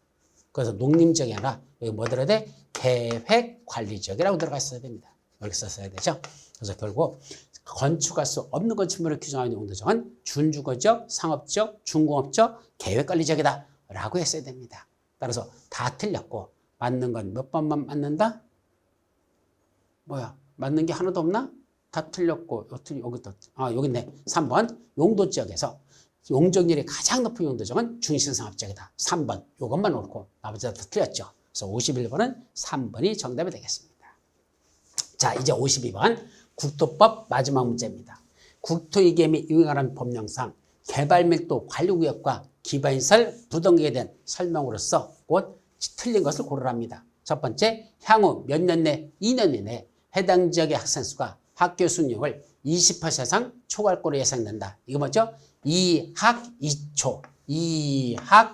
그래서 농림지역이 아니라 여기 뭐 들어야 돼? 계획관리지역이라고 들어가 있어야 됩니다. 여기 썼어야 되죠. 그래서 결국 건축할 수 없는 건축물을 규정하는 용도지역은 준주거지역, 상업지역, 준공업지역, 계획관리지역이다 라고 했어야 됩니다. 따라서 다 틀렸고 맞는 건 몇 번만 맞는다? 뭐야? 맞는 게 하나도 없나? 다 틀렸고 여기 있네. 3번 용도지역에서 용적률이 가장 높은 용도지역은 중심상업지역이다. 3번 이것만 옳고 나머지가 다 틀렸죠. 그래서 51번은 3번이 정답이 되겠습니다. 자, 이제 52번 국토법 마지막 문제입니다. 국토이계및 이용하는 법령상 개발밀도 관리구역과 기반시설 부동기에 대한 설명으로서 곧 틀린 것을 고르랍니다. 첫 번째, 향후 몇 년 내 2년 이내에 해당 지역의 학생 수가 학교 수용률을 20% 이상 초과할 거로 예상된다. 이거 뭐죠? 2학 2초. 2학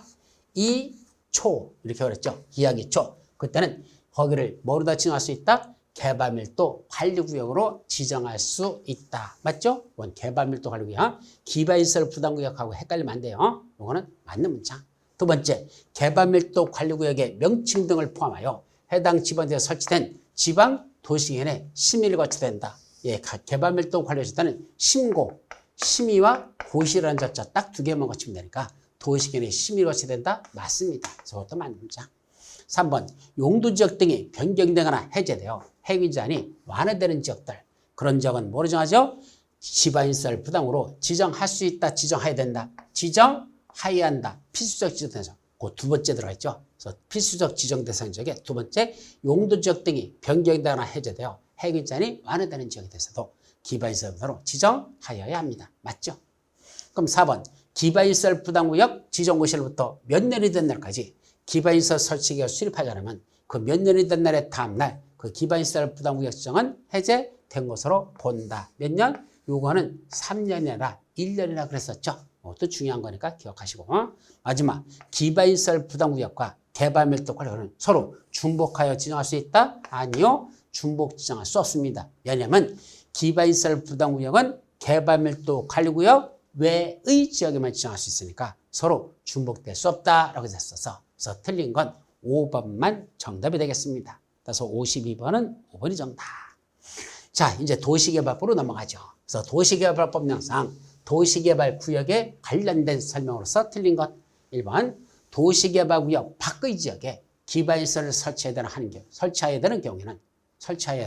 2초. 이렇게 그랬죠. 2학 2초. 그때는 거기를 뭐로다 지정할 수 있다? 개발밀도 관리구역으로 지정할 수 있다. 맞죠? 이건 개발밀도 관리구역. 기반시설 부담구역하고 헷갈리면 안 돼요. 이거는 맞는 문장. 두 번째, 개발밀도 관리구역의 명칭 등을 포함하여 해당 지방에 설치된 지방 도시계획에 심의를 거쳐야 된다. 예, 개발밀도 관리지역에는 심고, 심의와 고시라는 절차 딱 두 개만 거치면 되니까 도시계획에 심의를 거쳐야 된다. 맞습니다. 저것도 맞는 문장. 3번, 용도지역 등이 변경되거나 해제되어 해위제한이 완화되는 지역들. 그런 지역은 뭐로 정하죠? 지방시설 부담으로 지정할 수 있다. 지정해야 된다. 지정해야 한다. 필수적 지정 대상. 그 두 번째 들어가 있죠. 그래서 필수적 지정 대상 지역에 두 번째, 용도지역 등이 변경되거나 해제되어 해위제한이 완화되는 지역에 대해서도 기반시설 부담으로 지정하여야 합니다. 맞죠? 그럼 4번, 기반시설 부담구역 지정고시로부터 몇 년이 된 날까지 기반시설 설치기가 수립하지 않으면 그 몇 년이 된 날의 다음날 그 기반시설 부담구역 지정은 해제된 것으로 본다. 몇 년? 요거는 3년이 아니라 1년이라 그랬었죠. 또 중요한 거니까 기억하시고. 마지막, 기반시설 부담구역과 개발밀도 관리구역은 서로 중복하여 지정할 수 있다? 아니요. 중복 지정할 수 없습니다. 왜냐하면 기반시설 부담구역은 개발밀도 관리구역 외의 지역에만 지정할 수 있으니까 서로 중복될 수 없다라고 했었어. 그래서 틀린 건 5번만 정답이 되겠습니다. 그래서 52번은 5번이 정답. 자, 이제 도시개발법으로 넘어가죠. 그래서 도시개발법령상 도시개발구역에 관련된 설명으로서 틀린 것. 1번, 도시개발구역 밖의 지역에 기반시설을 설치해야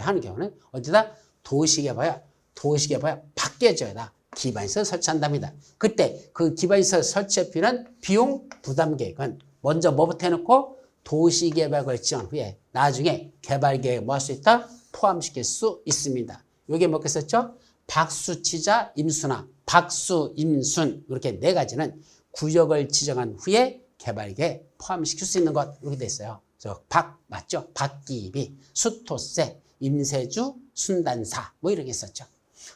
하는 경우에는 어디다? 도시개발 밖의 지역에다 기반시설 설치한답니다. 그때 그 기반시설 설치에 필요한 비용 부담 계획은 먼저 뭐부터 해놓고 도시개발을 지정한 후에 나중에 개발계획에 뭐 할 수 있다? 포함시킬 수 있습니다. 이게 뭐겠었죠? 박수치자 임수나 박수, 임순 이렇게 네 가지는 구역을 지정한 후에 개발계에 포함시킬 수 있는 것 이렇게 돼 있어요. 그래서 박 맞죠? 박기비, 수토세, 임세주, 순단사 뭐 이런 게 있었죠.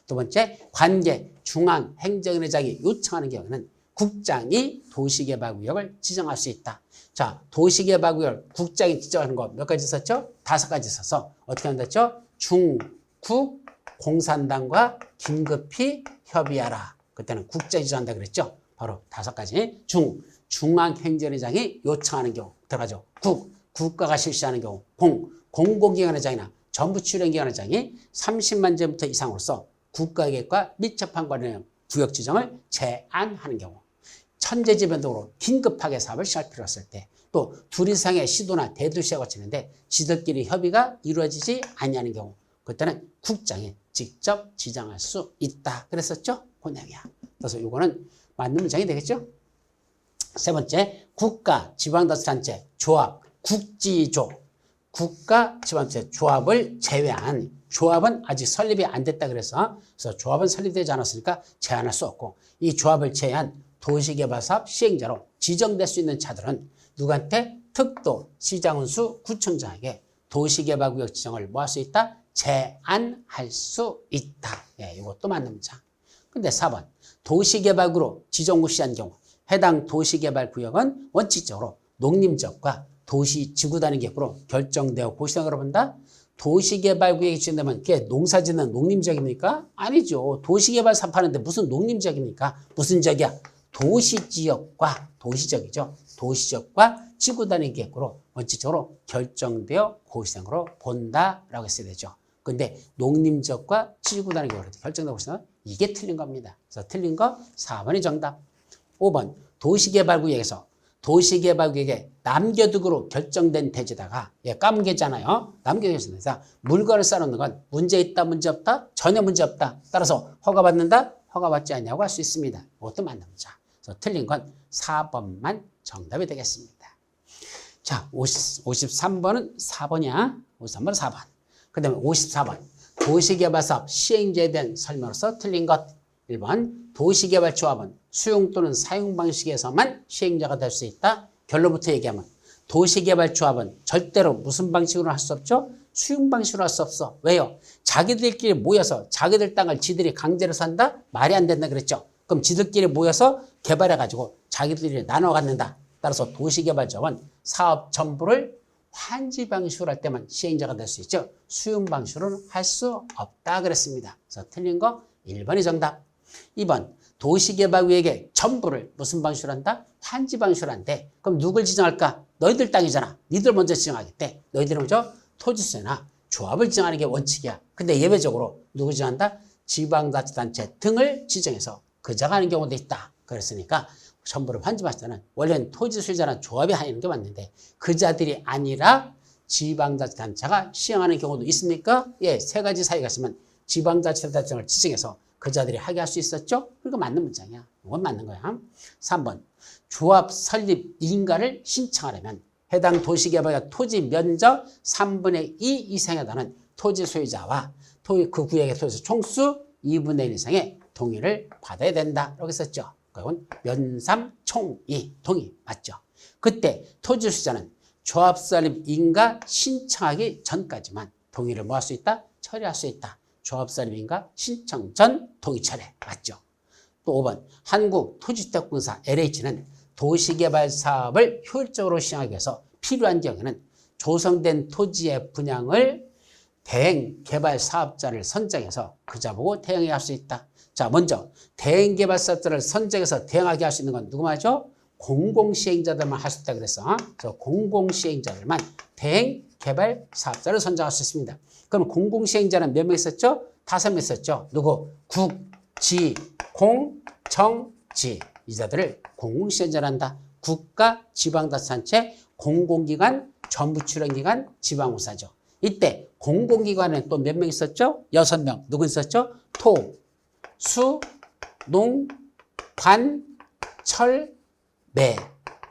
두 번째 관계 중앙행정회장이 요청하는 경우에는 국장이 도시개발구역을 지정할 수 있다. 자, 도시개발구역 국장이 지정하는 거 몇 가지 있었죠? 5가지 있어서 어떻게 하면 됐죠? 중국 공산당과 긴급히 협의하라. 그때는 국장이 지정한다 그랬죠? 바로 5가지. 중앙행정회장이 요청하는 경우 들어가죠. 국가가 실시하는 경우 공공기관회장이나 정부출연기관회장이 30만 제곱미터 이상으로서 국가계획과 밀접한 관련 구역 지정을 제한하는 경우 천재지변 등으로 긴급하게 사업을 시작할 필요가 있을 때 또 둘 이상의 시도나 대도시에 거치는데 지들끼리 협의가 이루어지지 아니하는 경우 그때는 국장이 직접 지정할 수 있다. 그랬었죠? 그 내용이야. 그래서 이거는 맞는 문장이 되겠죠? 세 번째, 국가 지방자치단체 조합 국지조 국가 지방자치 조합을 제외한 조합은 아직 설립이 안 됐다 그래서 조합은 설립되지 않았으니까 제한할 수 없고 이 조합을 제외한 도시개발사업 시행자로 지정될 수 있는 자들은 누구한테? 특도 시장운수 구청장에게 도시개발구역 지정을 뭐 할 수 있다? 제한할 수 있다. 예, 이것도 맞는 문장. 근데 4번 도시개발구로 지정구 시한 경우 해당 도시개발구역은 원칙적으로 농림지역과 도시지구단위 계획으로 결정되어 고시장으로 본다. 도시개발구역이 지정되면 그게 농사짓는 농림지역입니까? 아니죠. 도시개발 사업하는데 무슨 농림지역입니까? 무슨 지역이야? 도시지역과 도시지역이죠. 도시지역과 지구단위 계획으로 원칙적으로 결정되어 고시장으로 본다라고 했어야 되죠. 근데 농림지역과 지구단위 계획으로 결정되어 고시장은 이게 틀린 겁니다. 그래서 틀린 거 4번이 정답. 5번 도시개발구역에서 도시개발구역에 남겨두기로 결정된 대지다가 까문개잖아요. 남겨두기에서 물건을 쌓아놓는 건 문제 있다 문제 없다? 전혀 문제 없다. 따라서 허가받는다? 허가받지 않냐고 할 수 있습니다. 이것도 맞는 문장. 그래서 틀린 건 4번만 정답이 되겠습니다. 자, 53번은 4번이야. 53번은 4번. 그 다음에 54번 도시개발사업 시행자에 대한 설명으로서 틀린 것. 1번 도시개발조합은 수용 또는 사용 방식에서만 시행자가 될 수 있다. 결론부터 얘기하면 도시개발조합은 절대로 무슨 방식으로 할 수 없죠? 수용 방식으로 할 수 없어. 왜요? 자기들끼리 모여서 자기들 땅을 지들이 강제로 산다? 말이 안 된다 그랬죠. 그럼 지들끼리 모여서 개발해가지고 자기들이 나눠 갖는다. 따라서 도시개발조합은 사업 전부를 환지 방식으로 할 때만 시행자가 될 수 있죠. 수용 방식으로는 할 수 없다 그랬습니다. 그래서 틀린 거 1번이 정답. 2번 도시개발구역의 전부를 무슨 방식으로 한다? 환지 방식으로 한대. 그럼 누굴 지정할까? 너희들 땅이잖아. 니들 먼저 지정하겠대. 너희들은 먼저 토지세나 조합을 지정하는 게 원칙이야. 근데 예외적으로 누구 지정한다? 지방자치단체 등을 지정해서 그자가 하는 경우도 있다. 그랬으니까 전부를 환지 방식으로 때는 원래는 토지 소유자나 조합이 하는 게 맞는데 그자들이 아니라 지방자치단체가 시행하는 경우도 있습니까? 예, 3가지 사유가 있으면 지방자치단체를 지정해서 그자들이 하게 할 수 있었죠? 그러니까 맞는 문장이야. 이건 맞는 거야. 3번 조합 설립 인가를 신청하려면 해당 도시개발과 토지 면적 3분의 2 이상에 달하는 토지 소유자와 그 구역의 토지 총수 2분의 1 이상의 동의를 받아야 된다. 이렇게 썼죠. 그건 면삼 총이 동의 맞죠? 그때 토지 소유자는 조합 설립 인가 신청하기 전까지만 동의를 뭐 할 수 있다? 처리할 수 있다. 조합설립인가 신청 전 동의 처리 맞죠? 또 5번 한국토지주택공사 LH는 도시개발 사업을 효율적으로 시행하기 위해서 필요한 경우에는 조성된 토지의 분양을 대행 개발 사업자를 선정해서 그자 보고 대행하게 할 수 있다. 자, 먼저 대행 개발 사업자를 선정해서 대행하게 할 수 있는 건 누구 말이죠? 공공시행자들만 할 수 있다 그랬어. 그래서 공공시행자들만 대행 개발 사업자를 선정할 수 있습니다. 그럼 공공시행자는 몇 명 있었죠? 5명 있었죠. 누구? 국, 지, 공, 정, 지. 이 자들을 공공시행자를 한다. 국가, 지방자치단체, 공공기관, 정부출연기관, 지방공사죠. 이때 공공기관에 또 몇 명 있었죠? 6명. 누구 있었죠? 토, 수, 농, 관, 철, 매.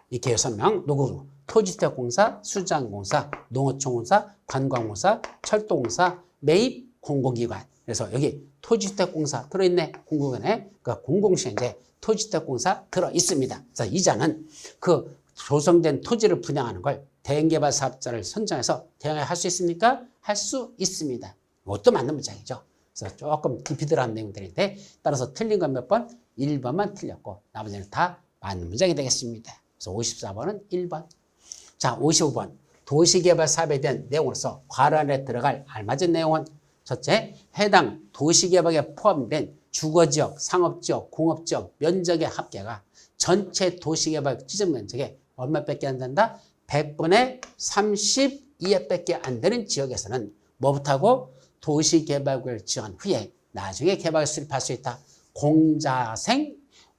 이렇게 6명. 누구? 토지주택공사, 수자원공사, 농어촌공사, 관광공사, 철도공사, 매입 공공기관. 그래서 여기 토지주택공사 들어있네. 공공기관에. 그러니까 공공시행자에 토지주택공사 들어있습니다. 그래서 이자는 그 조성된 토지를 분양하는 걸 대행개발 사업자를 선정해서 대행을 할 수 있습니까? 할 수 있습니다. 이것도 맞는 문장이죠. 그래서 조금 깊이 들어간 내용들인데 따라서 틀린 건 몇 번? 1번만 틀렸고 나머지는 다 맞는 문장이 되겠습니다. 그래서 54번은 1번. 자, 55번. 도시개발 사업에 대한 내용으로서 괄호 안에 들어갈 알맞은 내용은 첫째, 해당 도시개발에 포함된 주거지역, 상업지역, 공업지역 면적의 합계가 전체 도시개발 지정 면적의 얼마밖에 안 된다? 100분의 32밖에 안 되는 지역에서는 뭐부터 하고 도시개발구역을 지정한 후에 나중에 개발 수립할 수 있다. 공자생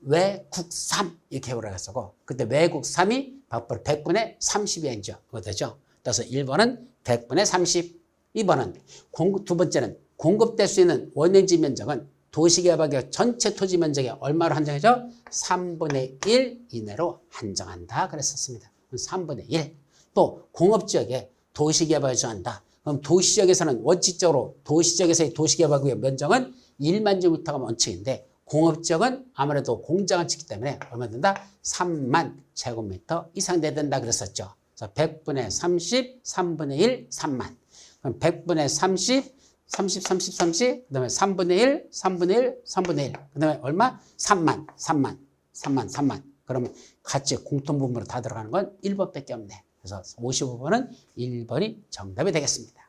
외국3 이렇게 해보라고 했었고 그때 외국3이 바로 100분의 30이죠. 그거 되죠. 따라서 1번은 100분의 30. 2번은 두 번째는 공급될 수 있는 원형지 면적은 도시개발구역 전체 토지 면적의 얼마로 한정해줘? 3분의 1 이내로 한정한다. 그랬었습니다. 3분의 1. 또 공업지역에 도시개발을 정한다. 그럼 도시지역에서는 원칙적으로 도시지역에서의 도시개발구역 면적은 1만 제곱미터가 원칙인데 공업지역은 아무래도 공장을 짓기 때문에 얼마 된다? 3만 제곱미터 이상 돼야 된다 그랬었죠. 그래서 100분의 30, 3분의 1, 3만. 그럼 100분의 30, 30, 30, 30, 그 다음에 3분의 1, 3분의 1, 3분의 1. 그 다음에 얼마? 3만, 3만, 3만, 3만. 그러면 같이 공통분모로 다 들어가는 건 1번밖에 없네. 그래서 55번은 1번이 정답이 되겠습니다.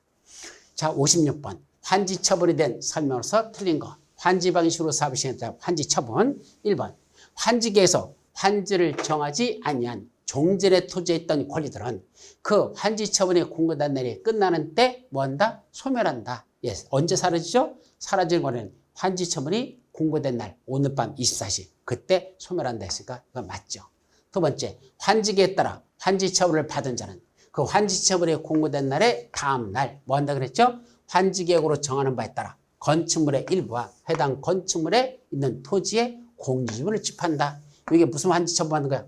자, 56번. 환지 처분에 대한 설명으로서 틀린 거. 환지 방식으로 사업을 시행했다. 환지 처분. 1번. 환지계에서 환지를 정하지 아니한 종전의 토지에 있던 권리들은 그 환지 처분이 공고된 날이 끝나는 때 뭐한다? 소멸한다. 예, 언제 사라지죠? 사라지는 거는 환지 처분이 공고된 날, 오늘 밤 24시. 그때 소멸한다 했으니까 이건 맞죠. 두 번째, 환지계에 따라 환지 처분을 받은 자는 그 환지 처분이 공고된 날의 다음 날 뭐 한다 그랬죠? 환지계획으로 정하는 바에 따라 건축물의 일부와 해당 건축물에 있는 토지의 공유지분을 집한다. 이게 무슨 환지 처분받는 거야?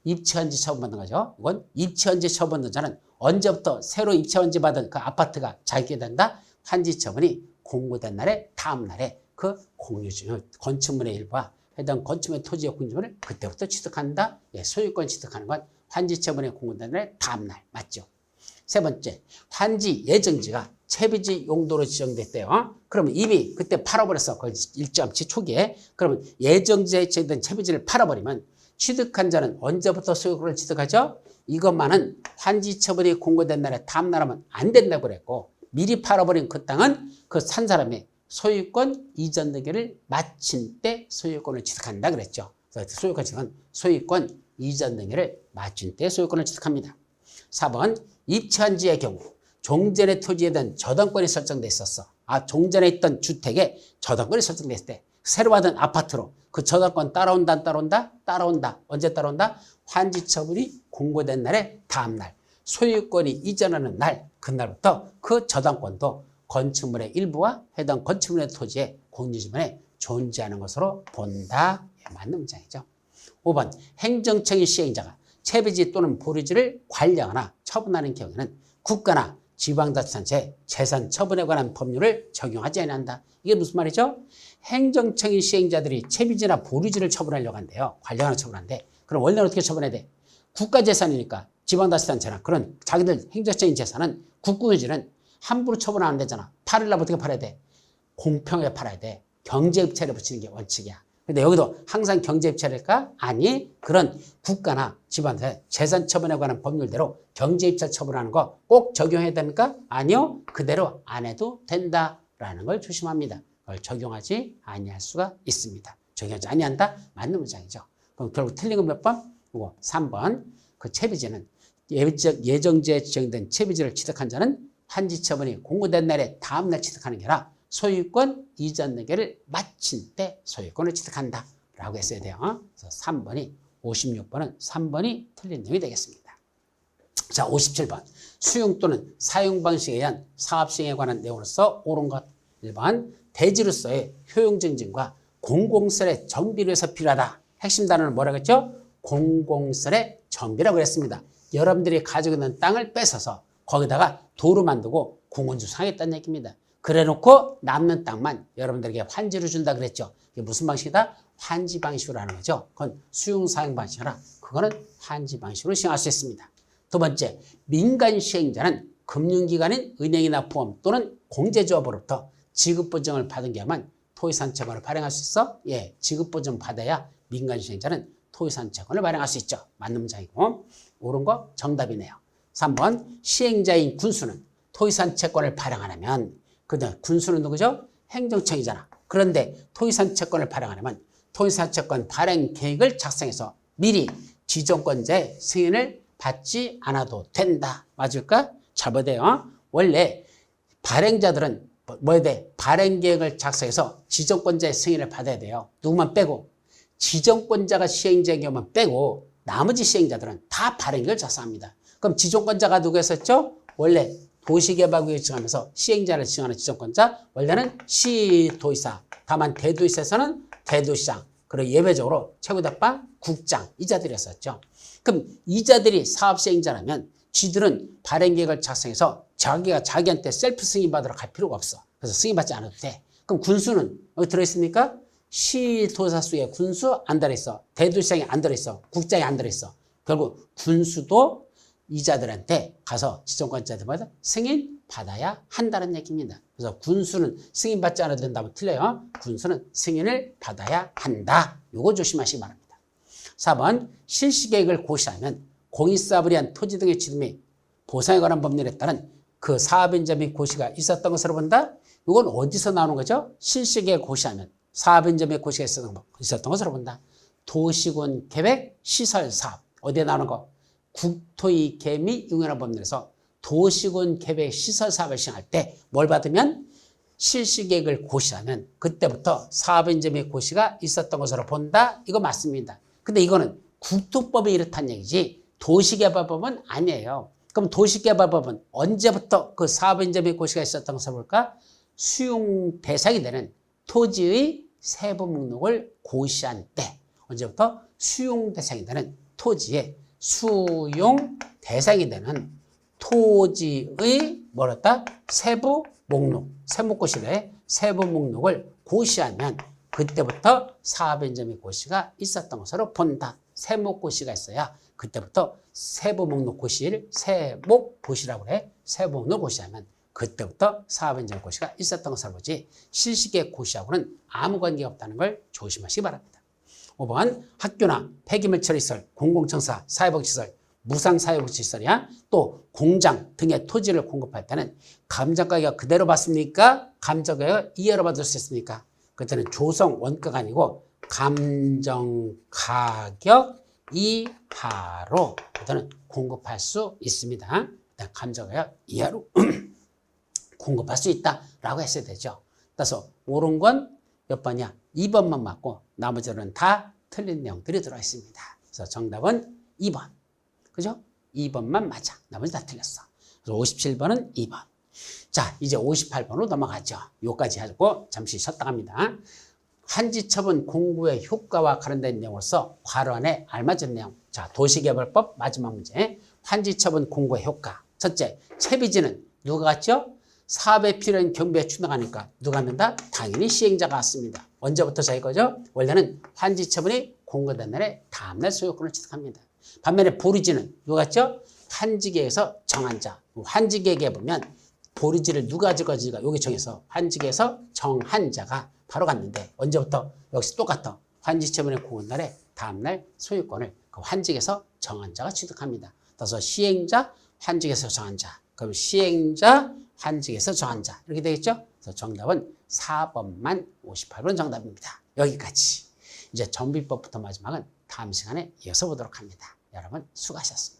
입체환지 처분받는 거죠. 이건 입체환지 처분받는 자는 언제부터 새로 입체환지 받은 그 아파트가 자기게 된다? 환지 처분이 공고된 날의 다음 날에 그 공유지분, 건축물의 일부와 해당 건축물의 토지의 공유지분을 그때부터 취득한다. 예, 소유권 취득하는 건 환지 처분이 공고된 날의 다음 날 맞죠. 세 번째, 환지 예정지가 채비지 용도로 지정됐대요. 그러면 이미 그때 팔아버렸어. 그 일정치 초기에. 그러면 예정지에 지정된 채비지를 팔아버리면 취득한 자는 언제부터 소유권을 취득하죠? 이것만은 환지 처분이 공고된 날에 다음 날 하면 안 된다고 그랬고 미리 팔아버린 그 땅은 그 산 사람이 소유권 이전 등기를 마친 때 소유권을 취득한다 그랬죠. 그래서 소유권 취득은 소유권 이전 등기를 마친 때 소유권을 취득합니다. 4번 입체환지의 경우 종전의 토지에 대한 저당권이 설정돼 있었어. 종전에 있던 주택에 저당권이 설정돼 있을 때 새로 받은 아파트로 그 저당권 따라온다 안 따라온다? 따라온다. 언제 따라온다? 환지 처분이 공고된 날의 다음 날 소유권이 이전하는 날 그날부터 그 저당권도 건축물의 일부와 해당 건축물의 토지의 공유지분에 존재하는 것으로 본다. 맞는 문장이죠. 5번 행정청의 시행자가 채비지 또는 보류지를 관리하거나 처분하는 경우에는 국가나 지방자치단체의 재산 처분에 관한 법률을 적용하지 않는다. 이게 무슨 말이죠? 행정청의 시행자들이 채비지나 보류지를 처분하려고 한대요. 관리하거나 처분한대. 그럼 원래는 어떻게 처분해야 돼? 국가재산이니까 지방자치단체나 그런 자기들 행정적인 재산은 국군유지는 함부로 처분 안 되잖아. 팔으려면 어떻게 팔아야 돼? 공평하게 팔아야 돼. 경제입찰을 붙이는 게 원칙이야. 근데 여기도 항상 경제입찰일까? 아니, 그런 국가나 지방자치 재산 처분에 관한 법률대로 경제입찰 처분하는 거 꼭 적용해야 됩니까? 아니요. 그대로 안 해도 된다라는 걸 조심합니다. 그걸 적용하지 아니할 수가 있습니다. 적용하지 아니한다? 맞는 문장이죠. 그럼 결국 틀린 건 몇 번? 이거 3번. 그 채비지는 예정지에 지정된 채비지를 취득한 자는 환지 처분이 공고된 날에 다음 날 취득하는 게 아니라 소유권 이전 등기를 마친 때 소유권을 취득한다 라고 했어야 돼요. 그래서 3번이 56번은 3번이 틀린 내용이 되겠습니다. 자, 57번 수용 또는 사용 방식에 의한 사업 시행에 관한 내용으로서 옳은 것 1번 대지로서의 효용 증진과 공공설의 정비를 위해서 필요하다. 핵심 단어는 뭐라고 했죠? 공공설의 정비라고 그랬습니다. 여러분들이 가지고 있는 땅을 뺏어서 거기다가 도로 만들고 공원주상하겠다는 얘기입니다. 그래놓고 남는 땅만 여러분들에게 환지로 준다 그랬죠. 이게 무슨 방식이다? 환지 방식으로 하는 거죠. 그건 수용 사용 방식이라 그거는 환지 방식으로 시행할 수 있습니다. 두 번째, 민간 시행자는 금융기관인 은행이나 보험 또는 공제조합으로부터 지급보증을 받은 경우만 토지산채권을 발행할 수 있어? 예, 지급보증 받아야 민간 시행자는 토지산채권을 발행할 수 있죠. 맞는 문장이고 옳은 거 정답이네요. 3번, 시행자인 군수는 토지산채권을 발행하려면 그다음 군수는 누구죠? 행정청이잖아. 그런데 토지산채권을 발행하려면 토지산채권 발행 계획을 작성해서 미리 지정권자의 승인을 받지 않아도 된다. 맞을까? 잘 보세요. 원래 발행자들은 뭐 해야 돼? 발행 계획을 작성해서 지정권자의 승인을 받아야 돼요. 누구만 빼고 지정권자가 시행자의 경우만 빼고 나머지 시행자들은 다 발행 계획을 작성합니다. 그럼 지정권자가 누구였었죠? 원래 도시개발구역을 지정하면서 시행자를 지정하는 지정권자 원래는 시도지사, 다만 대도시에서는 대도시장, 그리고 예외적으로 최고대법 국장 이자들이었었죠. 그럼 이자들이 사업시행자라면 쥐들은 발행계획을 작성해서 자기가 자기한테 셀프 승인받으러 갈 필요가 없어. 그래서 승인받지 않아도 돼. 그럼 군수는 여기 들어있습니까? 시도지사 속에 군수 안 들어있어. 대도시장이 안 들어있어. 국장이 안 들어있어. 결국 군수도 이자들한테 가서 지정권자들마다 승인 받아야 한다는 얘기입니다. 그래서 군수는 승인받지 않아도 된다면 틀려요. 군수는 승인을 받아야 한다. 요거 조심하시기 바랍니다. 4번, 실시계획을 고시하면 공익사업을 위한 토지 등의 취득 및 보상에 관한 법률에 따른 그 사업인자 및 고시가 있었던 것으로 본다. 이건 어디서 나오는 거죠? 실시계획 고시하면 사업인자 및 고시가 있었던 것으로 본다. 도시군 계획 시설 사업 어디에 나오는 거? 국토의 계획 및 융연한 법률에서 도시군 계획 시설 사업을 시행할 때 뭘 받으면 실시계획을 고시하면 그때부터 사업인자 및 고시가 있었던 것으로 본다. 이거 맞습니다. 근데 이거는 국토법이 이렇다는 얘기지 도시개발법은 아니에요. 그럼 도시개발법은 언제부터 그 사업인자 및 고시가 있었던 것을 볼까? 수용 대상이 되는 토지의 세부 목록을 고시한 때 언제부터 수용 대상이 되는 토지의 수용 대상이 되는 토지의 뭐랬다? 세부 목록, 세목고시래 세부 목록을 고시하면 그때부터 사업인자 및 고시가 있었던 것으로 본다. 세목고시가 있어야 그때부터 세부 목록 고시를 세목고시라고 그래. 세부 목록 고시하면 그때부터 사업인자 및 고시가 있었던 것으로 보지 실시계획 고시하고는 아무 관계가 없다는 걸 조심하시기 바랍니다. 5번, 학교나 폐기물 처리시설, 공공청사, 사회복지시설, 무상사회복지시설이야 또 공장 등의 토지를 공급할 때는 감정가격 그대로 받습니까? 감정가격 이하로 받을 수 있습니까? 그때는 조성 원가가 아니고 감정가격 이하로 그때는 공급할 수 있습니다. 감정가격 이하로 공급할 수 있다라고 했어야 되죠. 따라서 옳은 건 몇 번이야? 2번만 맞고 나머지는 다 틀린 내용들이 들어 있습니다. 그래서 정답은 2번. 그죠? 2번만 맞아. 나머지 다 틀렸어. 그래서 57번은 2번. 자, 이제 58번으로 넘어가죠. 요까지 하고 잠시 쉬었다 갑니다. 한지처분 공고의 효과와 관련된 내용으로서 괄호 안에 알맞은 내용. 자, 도시개발법 마지막 문제. 한지처분 공고의 효과. 첫째, 채비지는 누가 갖죠? 사업에 필요한 경비에 추정하니까 누가 갖는다? 당연히 시행자가 갖습니다. 언제부터 저희 거죠? 원래는 환지처분이 공고된 날에 다음날 소유권을 취득합니다. 반면에 보리지는 누가 갖죠? 환지계에서 정한 자. 환지계에 보면 보리지를 누가 가져가지가 여기 정해서 환지계에서 정한 자가 바로 갔는데 언제부터? 역시 똑같아. 환지처분의 공고된 날에 다음날 소유권을 그 환지계에서 정한 자가 취득합니다. 따라서 시행자, 환지계에서 정한 자. 그럼 시행자, 환지계에서 정한 자. 이렇게 되겠죠? 그래서 정답은 4번만 58번 정답입니다. 여기까지. 이제 정비법부터 마지막은 다음 시간에 이어서 보도록 합니다. 여러분 수고하셨습니다.